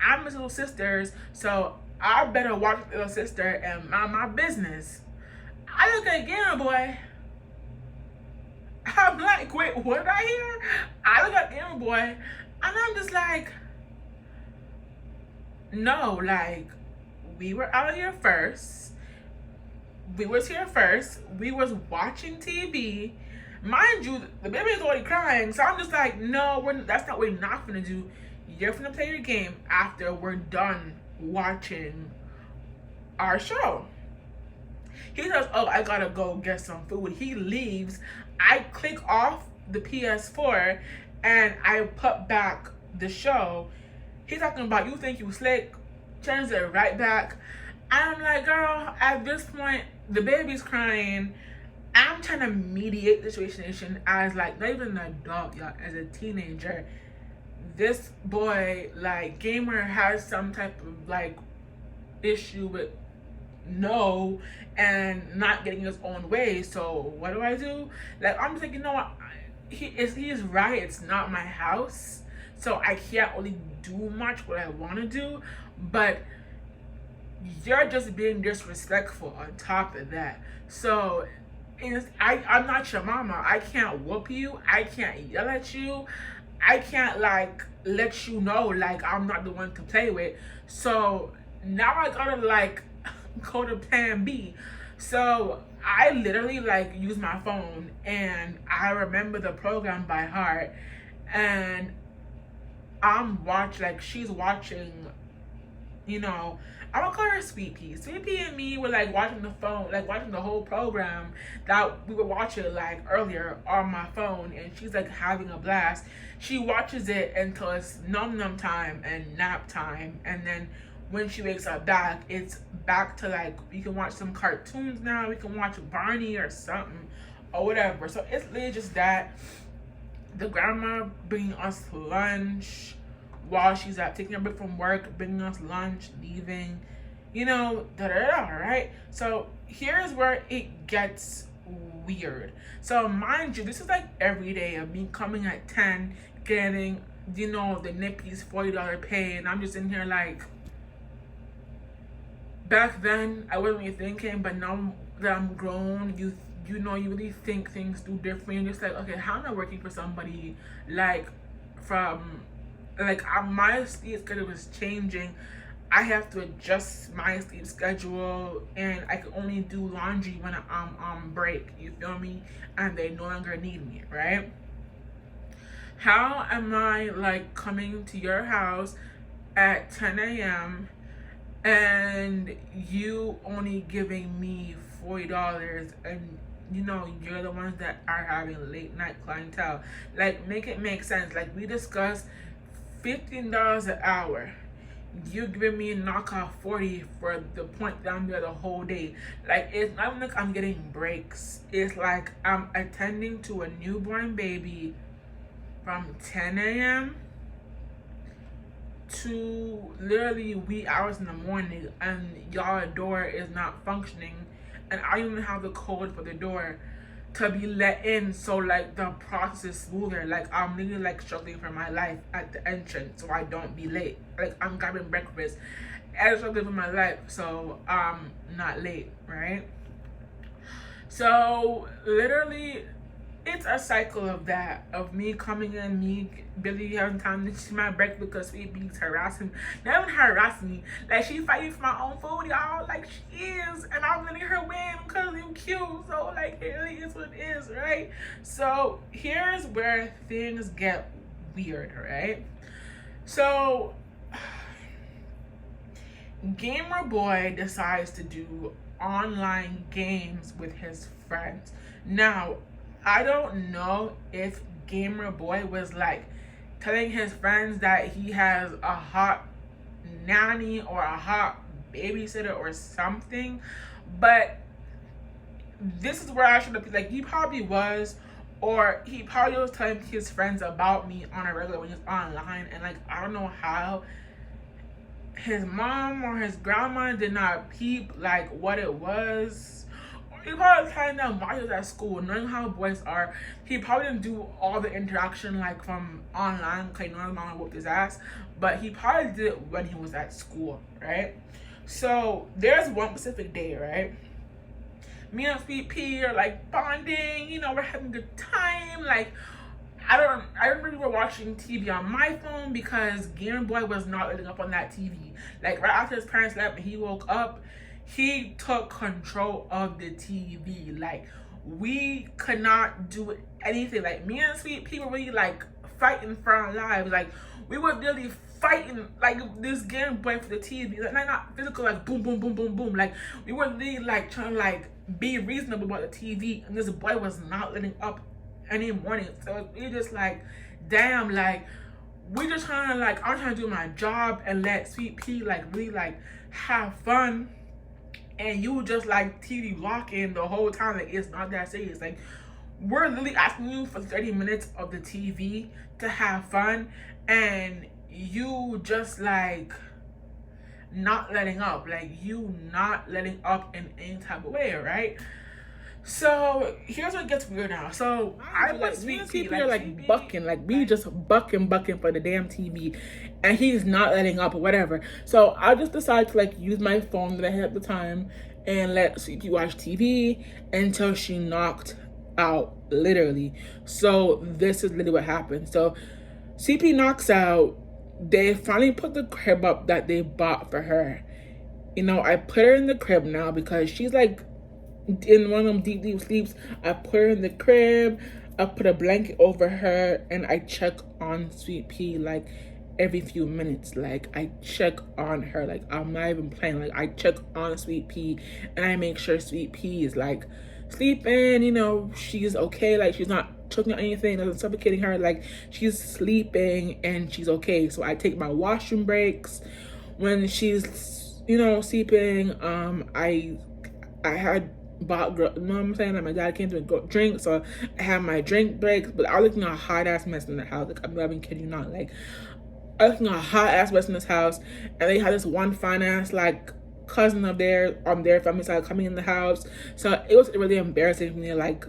I'm his little sister's, so I better watch the little sister and mind my business. I look at Game Boy. I'm like, wait, what did I hear? I look at Game Boy, and I'm just like, no, like, we were out here first. We was here first. We was watching TV. Mind you, the baby is already crying. So I'm just like, no, that's not what we're not gonna do. You're gonna play your game after we're done watching our show. He says, oh, I gotta go get some food. He leaves. I click off the PS4 and I put back the show. He's talking about, you think you slick, turns it right back. And I'm like, girl, at this point, the baby's crying. I'm trying to mediate the situation as, like, not even an adult, y'all, as a teenager. This boy, like, gamer, has some type of, like, issue with no and not getting his own way. So what do? Like, I'm just like, you know what? He's right. It's not my house, so I can't really do much what I want to do. But you're just being disrespectful on top of that. So I'm not your mama. I can't whoop you. I can't yell at you. I can't like let you know like I'm not the one to play with. So now I gotta like go to plan B. So I literally like use my phone and I remember the program by heart, and she's watching, you know, I'm gonna call her Sweet Pea. Sweet Pea and me were like watching the phone, like watching the whole program that we were watching like earlier on my phone, and she's like having a blast. She watches it until it's num num time and nap time, and then when she wakes up back, it's back to like we can watch some cartoons now. We can watch Barney or something or whatever. So it's literally just that. The grandma bringing us lunch while she's at taking a break from work, bringing us lunch, leaving, you know, da da da, right? So here's where it gets weird. So mind you, this is like every day of me coming at 10, getting, you know, the Nippy's $40 pay, and I'm just in here like, back then I wasn't really thinking, but now that I'm grown, you know, you really think things do different. You're just like, okay, how am I working for somebody like from like my sleep schedule is changing. I have to adjust my sleep schedule, and I can only do laundry when I'm on break. You feel me? And they no longer need me, right? How am I like coming to your house at 10 a.m. and you only giving me $40, and you know you're the ones that are having late night clientele? Like, make it make sense. Like, we discussed $15 an hour. You giving me a knockoff 40 for the point that I'm there the whole day. Like, it's not like I'm getting breaks. It's like I'm attending to a newborn baby from 10 a.m. to literally wee hours in the morning, and y'all door is not functioning, and I don't even have the code for the door to be let in, so like the process is smoother. Like, I'm literally like struggling for my life at the entrance so I don't be late. Like, I'm grabbing breakfast and struggling for my life so I'm not late, right? So literally it's a cycle of that, of me coming in, me barely having time to see my break because Sweet Bee's harassing, not even harassing me, like she fighting for my own food, y'all, like she is, and I'm letting her win because I'm cute. So like, it really is what it is, right? So here's where things get weird, right? So Gamer Boy decides to do online games with his friends. Now, I don't know if Gamer Boy was like telling his friends that he has a hot nanny or a hot babysitter or something, but this is where I should have, like, he probably was, or he probably was telling his friends about me on a regular when he's online, and like, I don't know how his mom or his grandma did not peep like what it was. He probably was telling them while he was at school, knowing how boys are. He probably didn't do all the interaction like from online, because he knows his mom whooped his ass, but he probably did it when he was at school, right? So there's one specific day, right? Me and Sweet Pea are like bonding, you know, we're having a good time. Like, I remember we were watching TV on my phone because Game Boy was not letting up on that TV. Like, right after his parents left and he woke up, he took control of the TV. Like, we could not do anything. Like, me and Sweet Pea were really like fighting for our lives. Like, we were really fighting like this Game Boy for the TV. Like, not physical, like boom, boom, boom, boom, boom. Like, we were really like trying to like be reasonable about the TV, and this boy was not letting up any morning. So we just like, damn, like we just trying to like, I'm trying to do my job and let Sweet Pea like really like have fun, and you just like TV blocking the whole time. Like, it's not that serious. Like, we're literally asking you for 30 minutes of the TV to have fun, and you just like not letting up. Like, you not letting up in any type of way, right? So here's what gets weird now. So I like Sweet Pea like bucking, like we just bucking for the damn TV, and he's not letting up or whatever. So I just decided to like use my phone that I had at the time and let Sweet Pea watch TV until she knocked out, literally. So this is literally what happened. So CP knocks out. They finally put the crib up that they bought for her. You know, I put her in the crib now because she's like in one of them deep sleeps. I put her in the crib. I put a blanket over her, and I check on Sweet Pea like every few minutes. Like, I check on her. Like, I'm not even playing. Like, I check on Sweet Pea, and I make sure Sweet Pea is like sleeping. You know, she's okay. Like, she's not choking on anything, doesn't suffocating her. Like, she's sleeping and she's okay. So I take my washroom breaks when she's, you know, sleeping. I had bought, you know what I'm saying? Like, my dad came to go drink, so I had my drink breaks. But I was looking at a hot ass mess in the house. Like, I'm not even kidding you not. Like, I was looking at a hot ass mess in this house, and they had this one fine ass like cousin of theirs on their family side coming in the house. So it was really embarrassing for me to like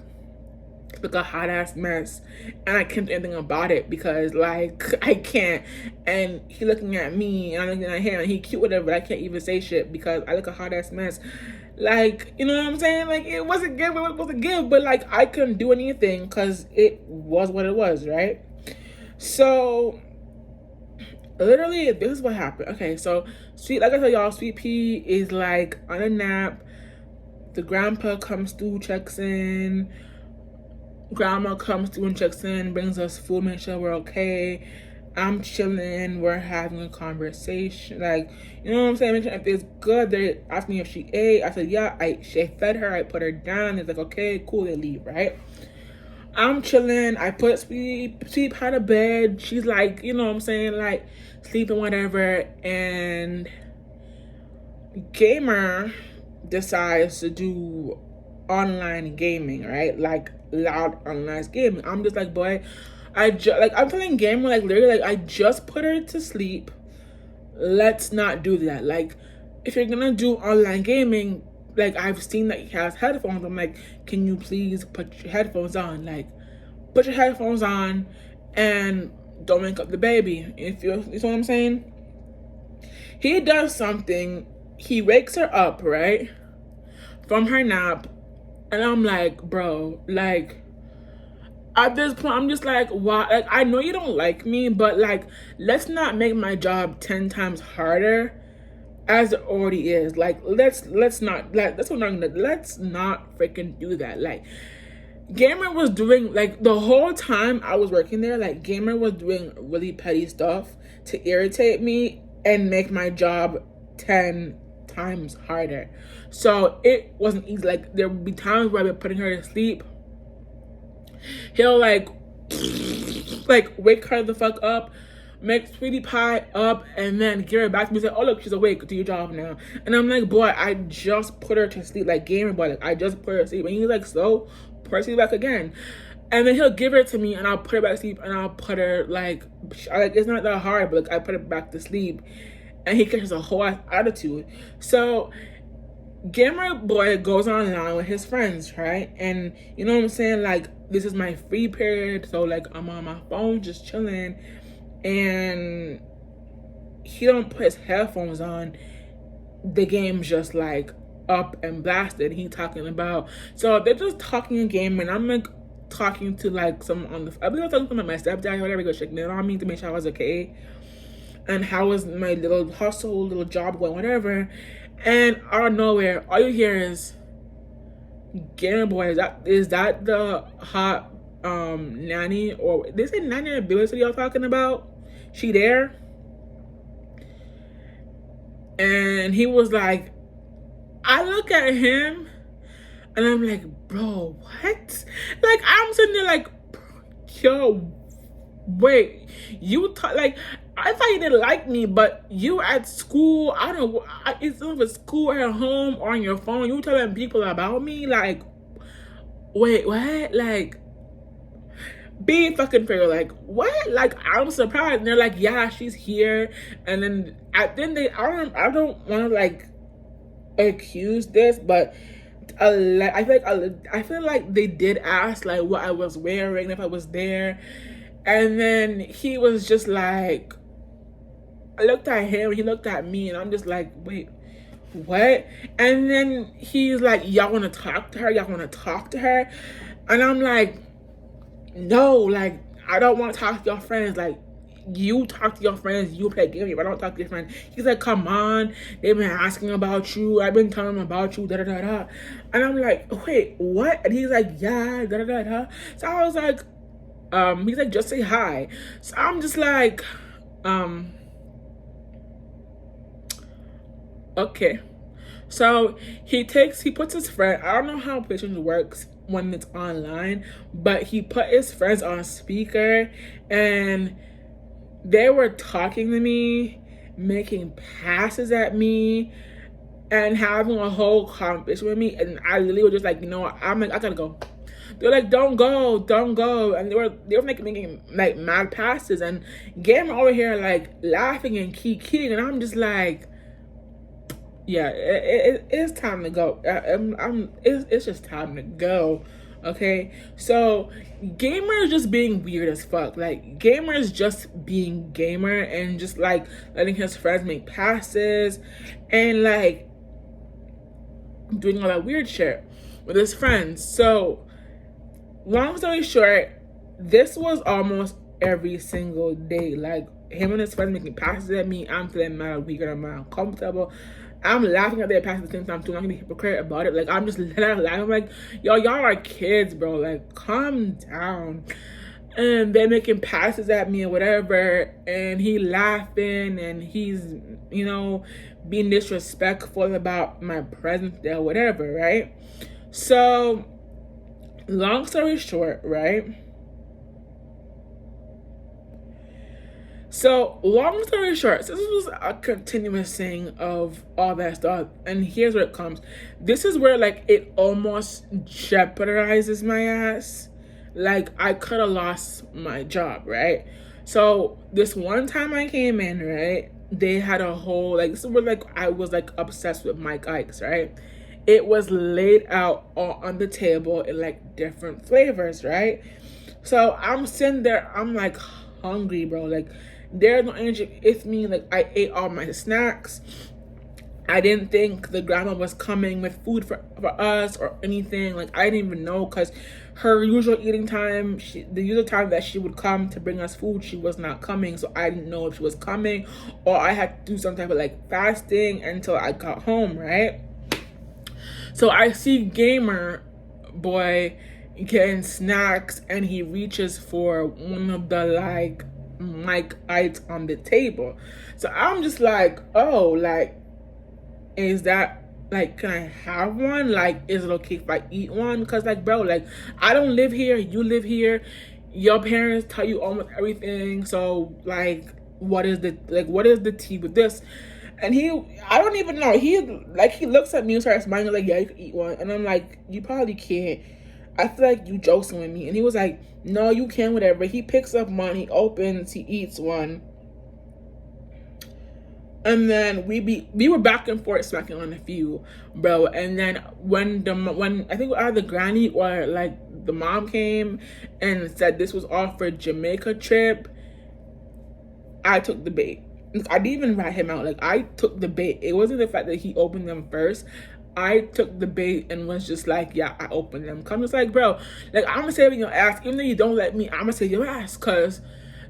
a hot ass mess, and I can't do anything about it because like I can't. And he looking at me and I'm looking at him, and he cute whatever, but I can't even say shit because I look a hot ass mess. Like, you know what I'm saying? Like, it wasn't good, but it wasn't good, but like I couldn't do anything because it was what it was, right? So literally this is what happened. Okay, so like I told y'all, Sweet Pea is like on a nap. The grandpa comes through, checks in. Grandma comes through and checks in, brings us food, make sure we're okay. I'm chilling, we're having a conversation, like, you know what I'm saying? Make sure everything's good. They asked me if she ate. I said yeah. I fed her. I put her down. It's like, okay, cool. They leave, right? I'm chilling. I put Sweet Pea to bed. She's like, you know what I'm saying, like sleeping, whatever. And Gamer decides to do online gaming, right? Like loud online gaming. I'm just like, boy, I'm telling Gamer, like literally, like I just put her to sleep. Let's not do that. Like, if you're gonna do online gaming, like I've seen that he has headphones. I'm like, can you please put your headphones on? Like, put your headphones on and don't wake up the baby. You know what I'm saying? He does something. He wakes her up, right, from her nap, and I'm like, bro, like at this point, I'm just like, why? Like, I know you don't like me, but like, let's not make my job 10 times harder as it already is. Like, let's not, like, that's what I'm gonna, let's not freaking do that. Like, Gamer was doing, like, the whole time I was working there, like, Gamer was doing really petty stuff to irritate me and make my job 10 times harder. So it wasn't easy. Like, there would be times where I'd be putting her to sleep. He'll like wake her the fuck up, make Sweetie Pie up, and then give her back to me and say, oh look, she's awake, do your job now. And I'm like, boy, I just put her to sleep. Like, Gamer boy, like, I just put her to sleep. And he's like, so put her to sleep back again. And then he'll give her to me, and I'll put her back to sleep, and I'll put her like it's not that hard, but like I put her back to sleep, and he catches a whole ass attitude. So Gamer boy goes online with his friends, right? And you know what I'm saying? Like, this is my free period, so like I'm on my phone just chilling, and he don't put his headphones on. The game's just like up and blasted. He talking about, so they're just talking a game, and I'm like talking to like someone on the, I believe I was talking to like my stepdad or whatever, go checking in on me to make sure I was okay, and how was my little hustle, little job going, whatever. And out of nowhere, all you hear is Gamer boy. Is that the hot nanny, or they say nanny or babysitter y'all talking about? She there? And he was like, I look at him and I'm like, bro, what? Like, I'm sitting there like, yo, wait, you like, I thought you didn't like me, but you at school, I don't know, it's over school, at home, or on your phone, you telling people about me? Like, wait, what? Like, be fucking fair. Like, what? Like, I'm surprised. And they're like, yeah, she's here. And then I don't want to like accuse this, but I feel like they did ask like what I was wearing, if I was there. And then he was just like, I looked at him, he looked at me, and I'm just like, wait, what? And then he's like, y'all want to talk to her? Y'all want to talk to her? And I'm like, no, like, I don't want to talk to your friends. Like, you talk to your friends, you play games, but I don't talk to your friends. He's like, come on, they've been asking about you, I've been telling them about you, da da da da. And I'm like, wait, what? And he's like, yeah, da da da da. So I was like, he's like, just say hi. So I'm just like, okay. So he puts his friend, I don't know how PlayStation works when it's online, but he put his friends on speaker and they were talking to me, making passes at me, and having a whole conversation with me. And I literally was just like, you know what? I'm like, I gotta go. They're like, don't go, don't go. And they were making like mad passes and getting over here like laughing and kikiing. And I'm just like, yeah, it's time to go. It's just time to go. Okay, so gamers just being weird as fuck. Like gamers just being gamer and just like letting his friends make passes and like doing all that weird shit with his friends. So long story short, this was almost every single day. Like him and his friends making passes at me. I'm feeling mad weird. I'm uncomfortable. I'm laughing at their past at the same time too. I'm not gonna be hypocrite about it. Like I'm just laughing. I'm like, y'all are kids, bro. Like calm down. And they're making passes at me or whatever, and he laughing and he's, you know, being disrespectful about my presence there, whatever, right? So long story short, right? So long story short, so this was a continuous thing of all that stuff, and here's where it comes. This is where like it almost jeopardizes my ass. Like I could have lost my job, right? So this one time I came in, right, they had a whole like, this is where like I was like obsessed with Mike Ike's, right? It was laid out on the table in like different flavors, right? So I'm sitting there, I'm like hungry, bro. Like there's no energy with me. Like I ate all my snacks. I didn't think the grandma was coming with food for us or anything. Like I didn't even know, because her usual eating time, the usual time that she would come to bring us food, she was not coming. So I didn't know if she was coming or I had to do some type of like fasting until I got home, right? So I see gamer boy getting snacks and he reaches for one of the like Mike Ite's on the table. So I'm just like, oh, like, is that like, can I have one? Like, is it okay if I eat one? Because like, bro, like I don't live here, you live here, your parents tell you almost everything. So like, what is the tea with this? And I don't even know, he looks at me and starts smiling like, yeah, you can eat one. And I'm like, you probably can't, I feel like you joking with me. And he was like, no, you can, whatever. He picks up one, he opens, he eats one. And then we were back and forth smacking on a few, bro. And then when I think either granny or like the mom came and said this was all for Jamaica trip, I took the bait. I didn't even rat him out. Like I took the bait. It wasn't the fact that he opened them first. I took the bait and was just like, yeah, I opened them. Come, just like, bro, like I'm gonna saving your ass. Even though you don't let me, I'm gonna save your ass, cause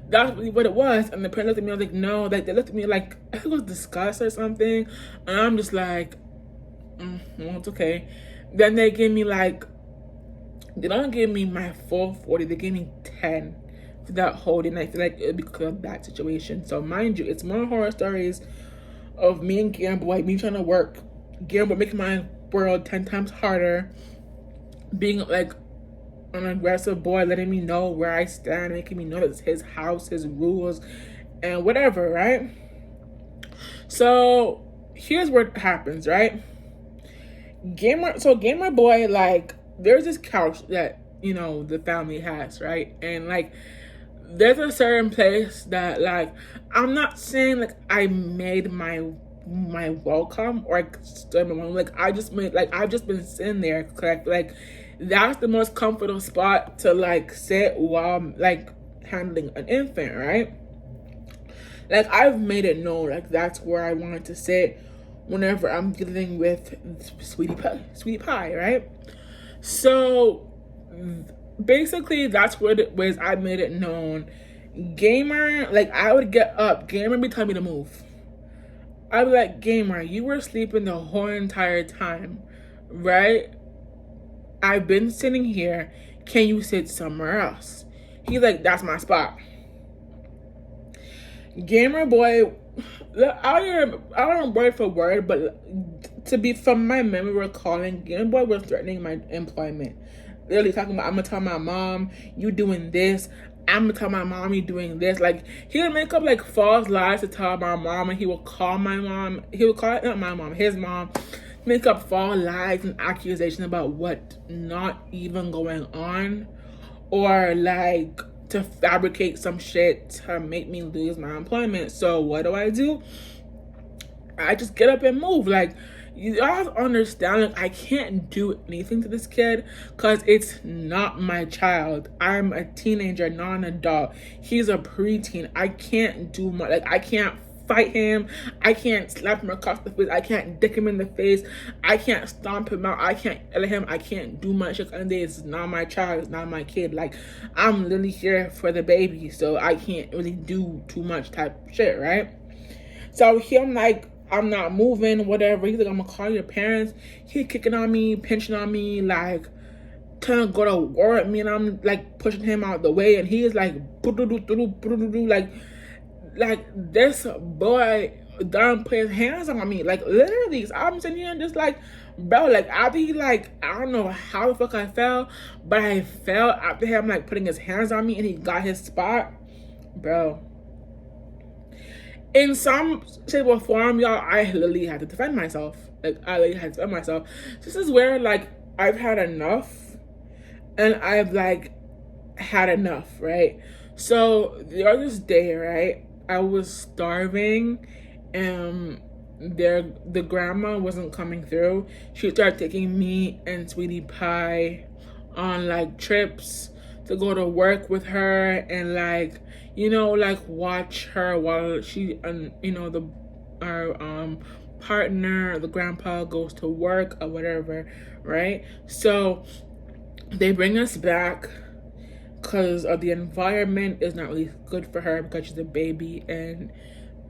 that's really what it was. And the parents looked at me, I was like, no, like they looked at me like I think it was disgust or something. And I'm just like, well, it's okay. Then they gave me like, they don't give me my full 40, they gave me 10 for that whole day. And I feel like it'd be a bad situation. So mind you, it's more horror stories of me and Gamble, like me trying to work, Gamble making my world 10 times harder, being like an aggressive boy, letting me know where I stand, making me know that it's his house, his rules, and whatever, right? So here's what happens, right? Gamer boy, like there's this couch that, you know, the family has, right? And like there's a certain place that, like, I'm not saying like I made my welcome or like I just made, like I've just been sitting there because I feel like that's the most comfortable spot to like sit while I'm like handling an infant, right? Like I've made it known like that's where I wanted to sit whenever I'm dealing with sweetie pie, right? So basically that's what it was. I made it known. Gamer, like, I would get up. Gamer be telling me to move. I'd be like, Gamer, you were sleeping the whole entire time, right? I've been sitting here. Can you sit somewhere else? He's like, that's my spot. Gamer boy, I don't know word for word, but to be from my memory recalling, Gamer boy was threatening my employment. Literally talking about, I'm gonna tell my mom you doing this. I'm gonna tell my mom you doing this. Like, he would make up like false lies to tell my mom, and he would call my mom. He would call, not my mom, his mom, make up false lies and accusations about what not even going on, or like to fabricate some shit to make me lose my employment. So what do? I just get up and move. Like, you all understand, like, I can't do anything to this kid because it's not my child. I'm a teenager, not an adult. He's a preteen. I can't do much. Like, I can't fight him. I can't slap him across the face. I can't dick him in the face. I can't stomp him out. I can't yell at him. I can't do much. It's not my child. It's not my kid. Like, I'm literally here for the baby, so I can't really do too much type shit, right? So him, like, I'm not moving, whatever. He's like, I'm gonna call your parents. He's kicking on me, pinching on me, like trying to go to war at me, and I'm like pushing him out the way, and he is like like this boy done put his hands on me. Like, literally, so I'm sitting here and just like, bro, like, after he, like, I don't know how the fuck I fell, but I fell after him like putting his hands on me and he got his spot, bro. In some shape or form, y'all, I literally had to defend myself. Like, I literally had to defend myself. This is where, like, I've had enough. And I've, like, had enough, right? So, the other day, right, I was starving. And the grandma wasn't coming through. She started taking me and Sweetie Pie on, like, trips to go to work with her and, like, you know, like, watch her while she and, you know, our partner, the grandpa, goes to work or whatever, right? So they bring us back because of the environment is not really good for her because she's a baby, and,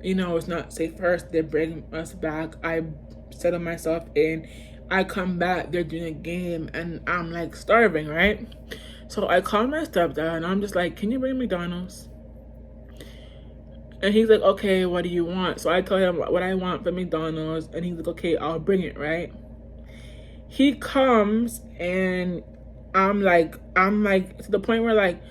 you know, it's not safe for her. So they bring us back. I settle myself in. I come back, they're doing a game, and I'm, like, starving, right? So I call my stepdad, and I'm just like, can you bring McDonald's? And he's like, okay, what do you want? So I tell him what I want for McDonald's, and he's like, okay, I'll bring it, right? He comes, and I'm like, to the point where, like,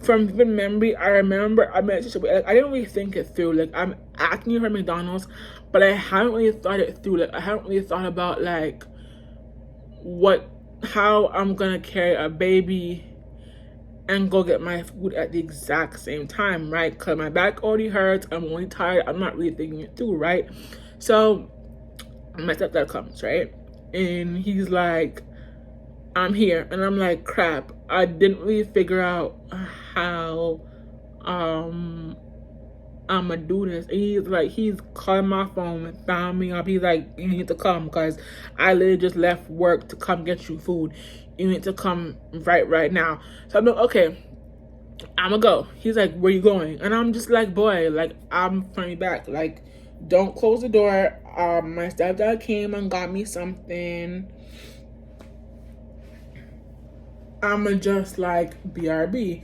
from vivid memory, I remember I didn't really think it through. Like, I'm asking you for McDonald's, but I haven't really thought it through. Like, I haven't really thought about, like, how I'm gonna carry a baby and go get my food at the exact same time, right? Because my back already hurts. I'm only tired. I'm not really thinking it through, right? So my stepdad comes, right? And he's like, I'm here. And I'm like, crap. I didn't really figure out how I'm gonna do this. And he's calling my phone and found me up. He's like, you need to come because I literally just left work to come get you food. You need to come right now. So I'm like, okay, I'm gonna go. He's like, where you going? And I'm just like, boy, like, I'm coming back. Like, don't close the door. My stepdad came and got me something. I'ma just, like, BRB.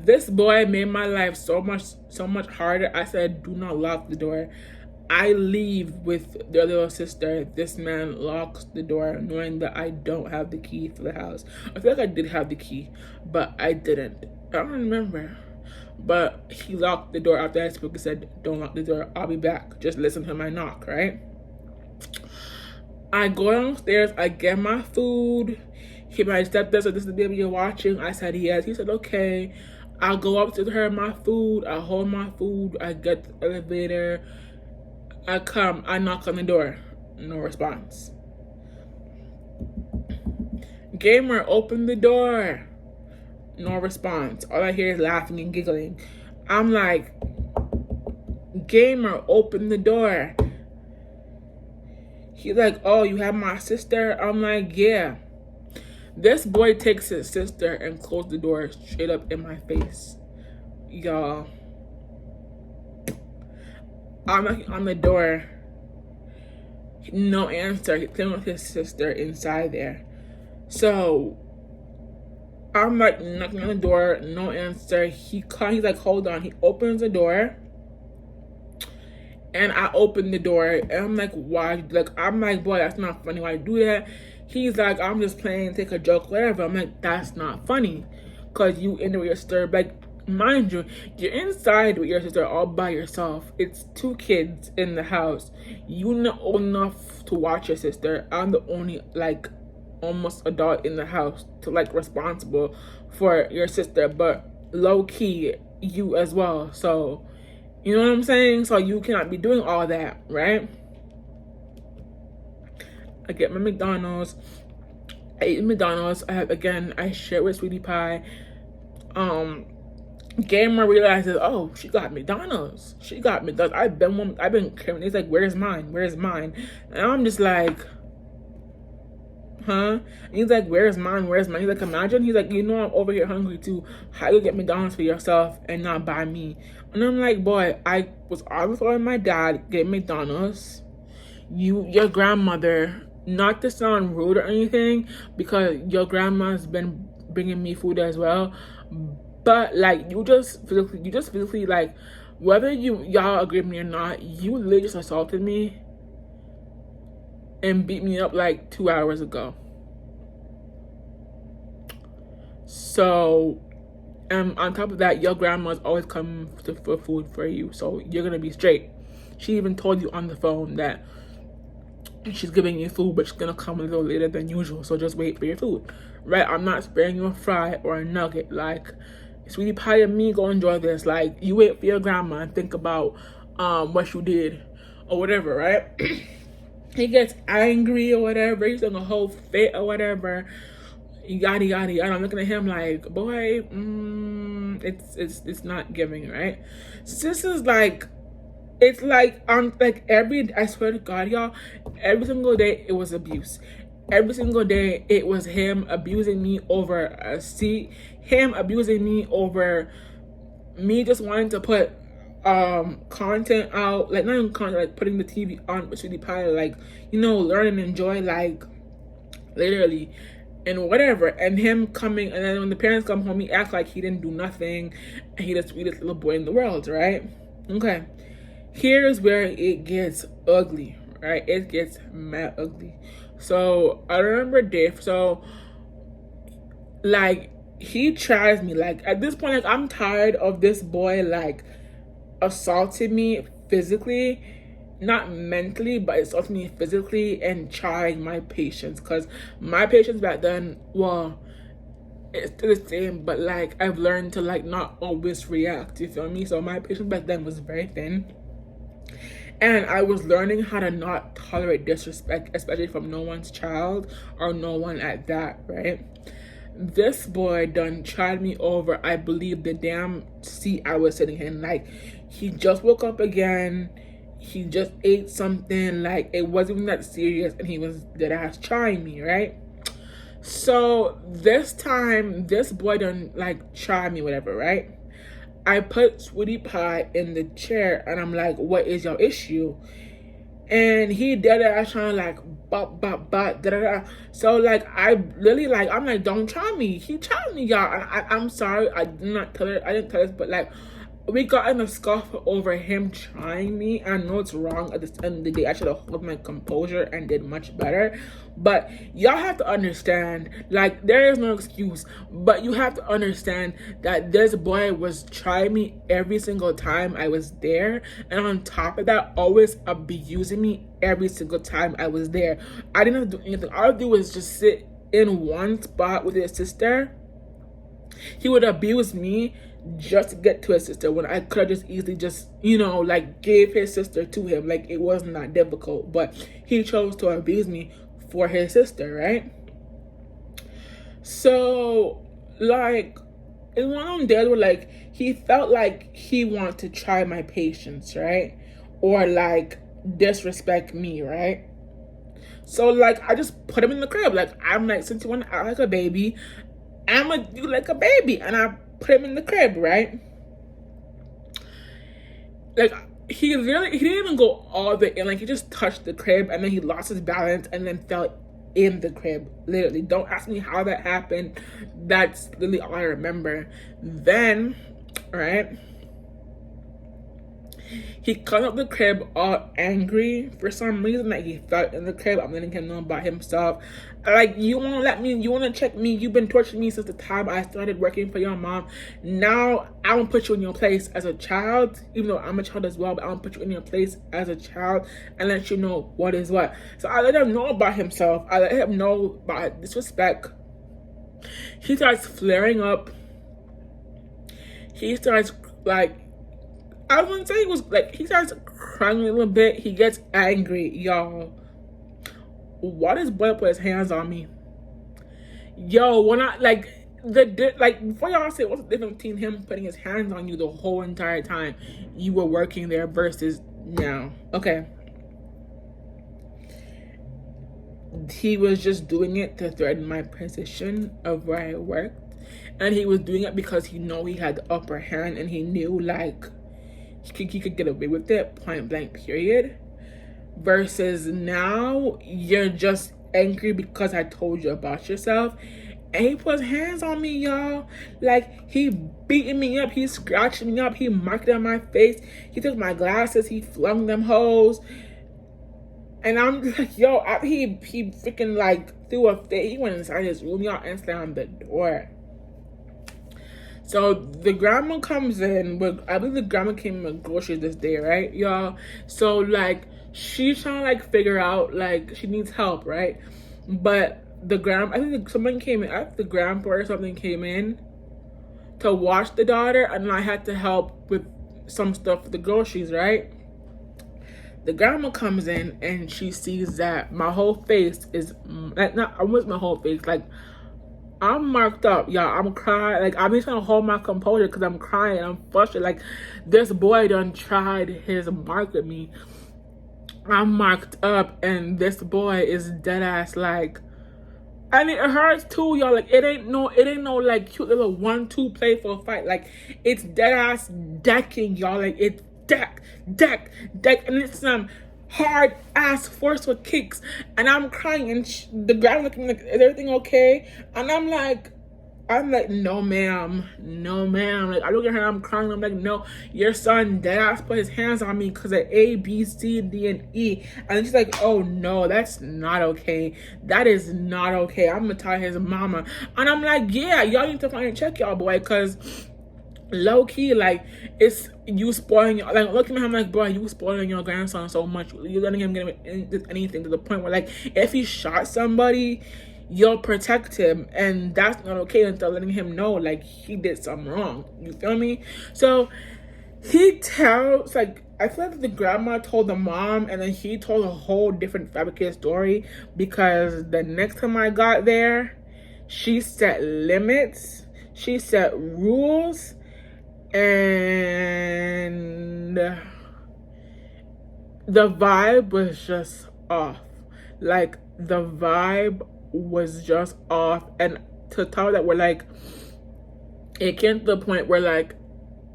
This boy made my life so much harder. I said, do not lock the door. I leave with their little sister. This man locks the door knowing that I don't have the key for the house. I feel like I did have the key, but I didn't. I don't remember. But he locked the door after I spoke and said, don't lock the door. I'll be back. Just listen to my knock, right? I go downstairs. I get my food. My stepdad said, this is the baby you're watching. I said, yes. He said, okay. I'll go up to her, my food. I hold my food. I get the elevator. I come, I knock on the door. No response. Gamer, open the door. No response. All I hear is laughing and giggling. I'm like, Gamer, open the door. He's like, oh, you have my sister? I'm like, yeah. This boy takes his sister and closed the door straight up in my face. Y'all, I'm knocking on the door. No answer. He's playing with his sister inside there. So I'm like knocking on the door, no answer. He's like, hold on. He opens the door. And I open the door and I'm like, why? Like, I'm like, boy, that's not funny. Why do that? He's like, I'm just playing, take a joke, whatever. I'm like, that's not funny. Cause you in there with your sister. Like, mind you, you're inside with your sister all by yourself. It's 2 kids in the house. You're not old enough to watch your sister. I'm the only, like, almost adult in the house to, like, responsible for your sister. But low key, you as well. So, you know what I'm saying? So you cannot be doing all that, right? I get my McDonald's. I eat McDonald's. I share with Sweetie Pie. Gamer realizes, oh, she got McDonald's. She got McDonald's. I've been craving. He's like, where's mine? Where's mine? And I'm just like, huh? And he's like, where's mine? Where's mine? He's like, imagine. He's like, you know, I'm over here hungry too. How you get McDonald's for yourself and not buy me? And I'm like, boy, I was on the phone with my dad getting McDonald's. Your grandmother, not to sound rude or anything, because your grandma's been bringing me food as well. But like, you just physically like, whether y'all agree with me or not, you literally just assaulted me and beat me up like 2 hours ago. So, and on top of that, your grandma's always coming for food for you, so you're gonna be straight. She even told you on the phone that she's giving you food, but she's gonna come a little later than usual, so just wait for your food, right? I'm not sparing you a fry or a nugget. Like, Sweetie Pie and me go enjoy this. Like, you wait for your grandma and think about what you did or whatever, right? He gets angry or whatever. He's in a whole fit or whatever. Yada yada yada. I'm looking at him like, boy, it's not giving, right? So this is like, it's like I swear to God, y'all, every single day it was abuse. Every single day it was him abusing me over a seat, him abusing me over me just wanting to put content out, like not even content, like putting the TV on with Sweetie Pie, like, you know, learn and enjoy, like literally, and whatever. And him coming, and then when the parents come home, he acts like he didn't do nothing and he the sweetest little boy in the world, right? Okay, here's where it gets ugly, right? It gets mad ugly. So I remember Dave, so like he tries me, like at this point, like I'm tired of this boy like assaulting me physically, not mentally, but assaulting me physically and trying my patience, because my patience back then, well, it's still the same, but like I've learned to like not always react, you feel me? So my patience back then was very thin, and I was learning how to not tolerate disrespect, especially from no one's child or no one at that, right? This boy done tried me over, I believe, the damn seat I was sitting in. Like, he just woke up again. He just ate something. Like, it wasn't even that serious, and he was dead ass trying me, right? So this time, this boy done like try me, whatever, right? I put Sweetie Pie in the chair, and I'm like, what is your issue? And he did it, I trying to like bop bop bop da da da. So like I literally like, I'm like, don't try me. He tried me, y'all. I'm sorry, I didn't tell this, but like we got in a scuffle over him trying me. I know it's wrong. At the end of the day, I should have held my composure and did much better. But y'all have to understand, like, there is no excuse, but you have to understand that this boy was trying me every single time I was there, and on top of that, always abusing me every single time I was there. I didn't have to do anything. All I would do was just sit in one spot with his sister. He would abuse me just to get to his sister, when I could have just easily just, you know, like gave his sister to him. Like, it wasn't that difficult, but he chose to abuse me for his sister, right? So like, in one of them days where like he felt like he wanted to try my patience, right? Or like disrespect me, right? So like I just put him in the crib. Like I'm like, since you want to act like a baby, I'ma do like a baby. And I put him in the crib, right? Like he didn't even go all the way in. Like he just touched the crib and then he lost his balance and then fell in the crib. Literally, don't ask me how that happened. That's literally all I remember. Then, right, he comes up the crib all angry for some reason that he felt in the crib. I'm letting him know about himself. Like, you want to let me, you want to check me. You've been torturing me since the time I started working for your mom. Now I won't put you in your place as a child, even though I'm a child as well, but I won't put you in your place as a child and let you know what is what. So I let him know about himself. I let him know about disrespect. He starts flaring up. He starts like, I wouldn't say he was like, he starts crying a little bit. He gets angry, y'all. Why does boy put his hands on me? Yo, when I like before y'all say what's the difference between him putting his hands on you the whole entire time you were working there versus now? Okay. He was just doing it to threaten my position of where I worked. And he was doing it because he knew he had the upper hand and he knew like he could get away with it, point blank, period. Versus now, you're just angry because I told you about yourself. And he puts hands on me, y'all. Like, he beating me up, he scratching me up, he marked it on my face. He took my glasses, he flung them hoes. And I'm like, yo, he freaking like threw a fit. He went inside his room, y'all, and slammed the door. So the grandma comes in, I believe the grandma came with groceries this day, right, y'all? So like she's trying to like figure out like she needs help, right? But the grandma, I think someone came in, I think the grandpa or something came in to watch the daughter, and I had to help with some stuff for the groceries, right? The grandma comes in and she sees that my whole face is like, not almost my whole face, like I'm marked up, y'all. I'm crying. Like, I'm just trying to hold my composure because I'm crying. I'm frustrated. Like, this boy done tried his mark with me. I'm marked up, and this boy is dead ass like, and it hurts too, y'all. Like, it ain't no like cute little 1-2 playful fight. Like, it's dead ass decking, y'all. Like, it's deck, and it's some hard ass forceful kicks, and I'm crying, and the ground looking like, is everything okay? And I'm like, no ma'am. Like, I look at her, I'm crying, I'm like, no, your son dead ass put his hands on me because of A, B, C, D, and E. And then she's like, oh no, that's not okay. That is not okay. I'm gonna tell his mama. And I'm like, yeah, y'all need to find and check y'all boy, because low key, like, it's you spoiling your, like, look at me, I'm like, bro, you spoiling your grandson so much. You're letting him get anything, to the point where, like, if he shot somebody, you'll protect him, and that's not okay until letting him know, like, he did something wrong. You feel me? So he tells, like, I feel like the grandma told the mom, and then he told a whole different fabricated story, because the next time I got there, she set limits, she set rules, and the vibe was just off. Like, the vibe was just off. And to tell that we're like, it came to the point where like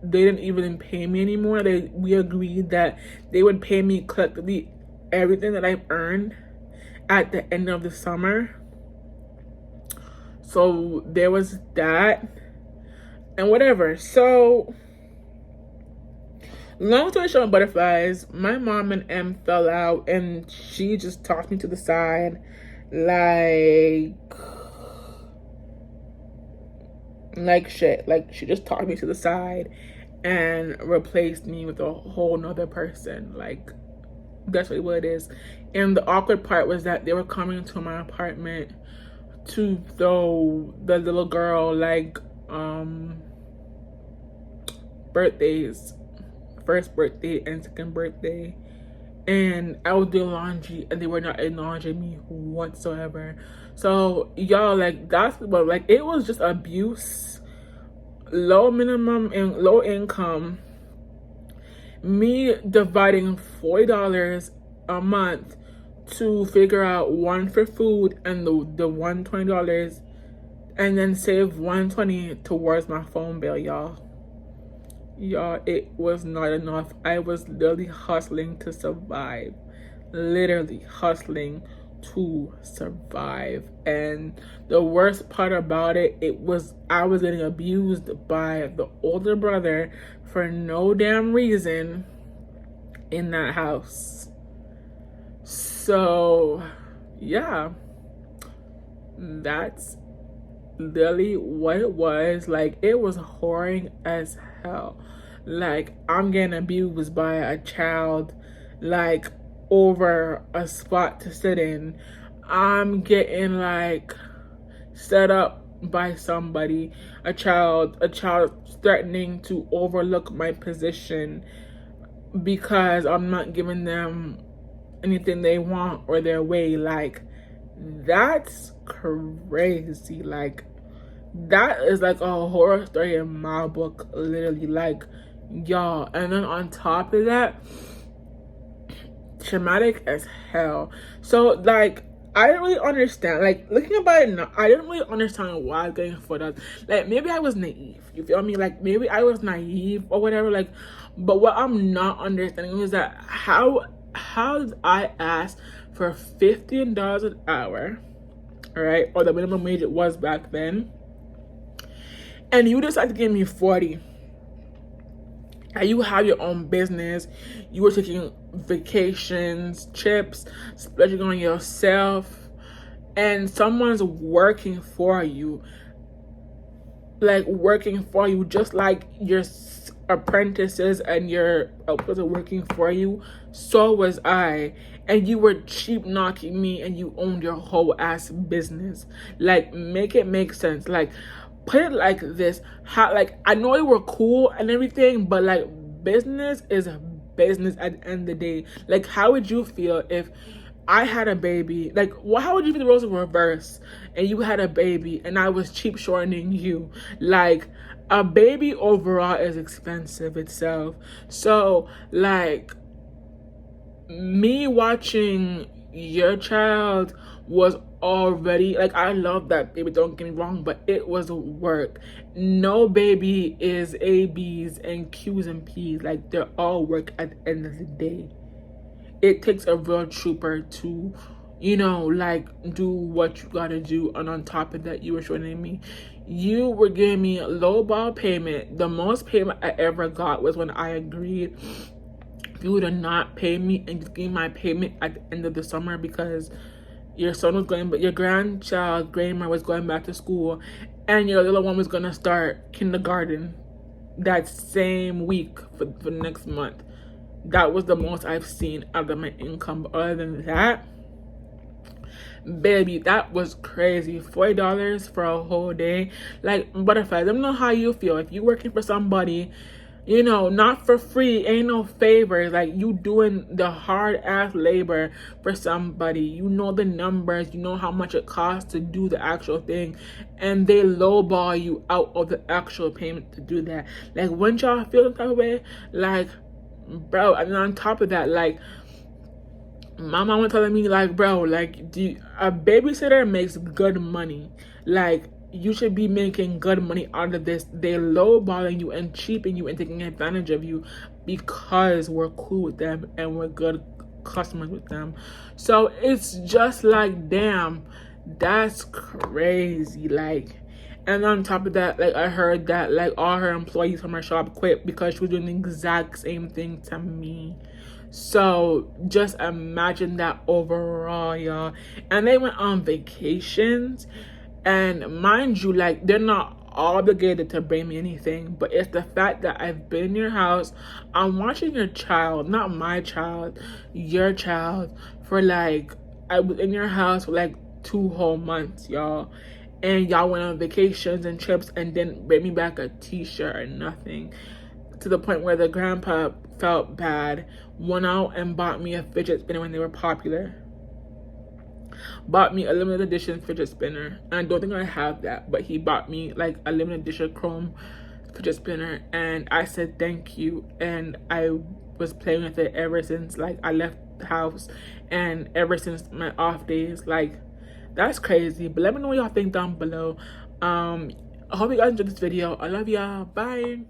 they didn't even pay me anymore. We agreed that they would pay me collectively everything that I've earned at the end of the summer. So there was that and whatever. So long story short, butterflies, my mom and M fell out, and she just tossed me to the side like shit. Like, she just tossed me to the side and replaced me with a whole nother person. Like, that's really what it is. And the awkward part was that they were coming to my apartment to throw the little girl like birthdays, first birthday and second birthday, and I was doing laundry and they were not acknowledging me whatsoever. So y'all, like, that's what, like, it was just abuse, low minimum and low income, me dividing $40 a month to figure out one for food and the $120, and then save $120 towards my phone bill, y'all. Y'all, it was not enough. I was literally hustling to survive. Literally hustling to survive. And the worst part about it, I was getting abused by the older brother for no damn reason in that house. So yeah, that's literally what it was. Like, it was whoring as hell. Like, I'm getting abused by a child, like, over a spot to sit in. I'm getting, like, set up by somebody, a child threatening to overlook my position because I'm not giving them anything they want or their way. Like, that's crazy. Like, that is like a horror story in my book, literally. Like, y'all. And then on top of that, traumatic as hell. So, like, I didn't really understand. Like, looking about it now, I didn't really understand why I was getting foot up. Like, maybe I was naive. You feel me? Like, maybe I was naive or whatever. Like, but what I'm not understanding is that how did I ask for $15 an hour, right? Or the minimum wage it was back then, and you decided to give me 40. And you have your own business. You were taking vacations, trips, splurging on yourself, and someone's working for you. Like, working for you, just like your apprentices and your outputs are working for you. So was I. And you were cheap knocking me, and you owned your whole ass business. Like, make it make sense. Like, put it like this. How, like, I know you were cool and everything, but like, business is business at the end of the day. Like, how would you feel if I had a baby? Like, how would you feel the roles were reversed and you had a baby and I was cheap shortening you? Like, a baby overall is expensive itself. So, like, me watching your child was already, like, I love that baby, don't get me wrong, but it was work. No baby is A, B's and Q's and P's. Like, they're all work at the end of the day. It takes a real trooper to, you know, like, do what you gotta do. And on top of that, you were shorting me. You were giving me a low ball payment. The most payment I ever got was when I agreed you would not pay me and just give me my payment at the end of the summer because your son was going, but your grandchild, grandma, was going back to school, and your little one was gonna start kindergarten that same week for the next month. That was the most I've seen out of my income. But other than that, baby, that was crazy. $40 for a whole day. Like, butterflies, I don't know how you feel. If you're working for somebody, you know, not for free, ain't no favors. Like, you doing the hard ass labor for somebody. You know the numbers, you know how much it costs to do the actual thing, and they lowball you out of the actual payment to do that. Like, wouldn't y'all feel the type of way? Like, bro, and on top of that, like, my mom was telling me, like, bro, like, a babysitter makes good money. Like, you should be making good money out of this. They're lowballing you and cheaping you and taking advantage of you because we're cool with them and we're good customers with them. So it's just like, damn, that's crazy. Like, and on top of that, like, I heard that, like, all her employees from her shop quit because she was doing the exact same thing to me. So just imagine that overall, y'all. And they went on vacations. And mind you, like, they're not obligated to bring me anything, but it's the fact that I've been in your house, I'm watching your child, not my child, your child, for like, I was in your house for like 2 whole months, y'all. And y'all went on vacations and trips and didn't bring me back a t-shirt or nothing. To the point where the grandpa felt bad, went out and bought me a fidget spinner when they were popular. Bought me a limited edition fidget spinner, and I don't think I have that, but he bought me like a limited edition chrome fidget spinner, and I said thank you, and I was playing with it ever since. Like, I left the house and ever since my off days. Like, that's crazy. But let me know what y'all think down below. I hope you guys enjoyed this video. I love y'all. Bye.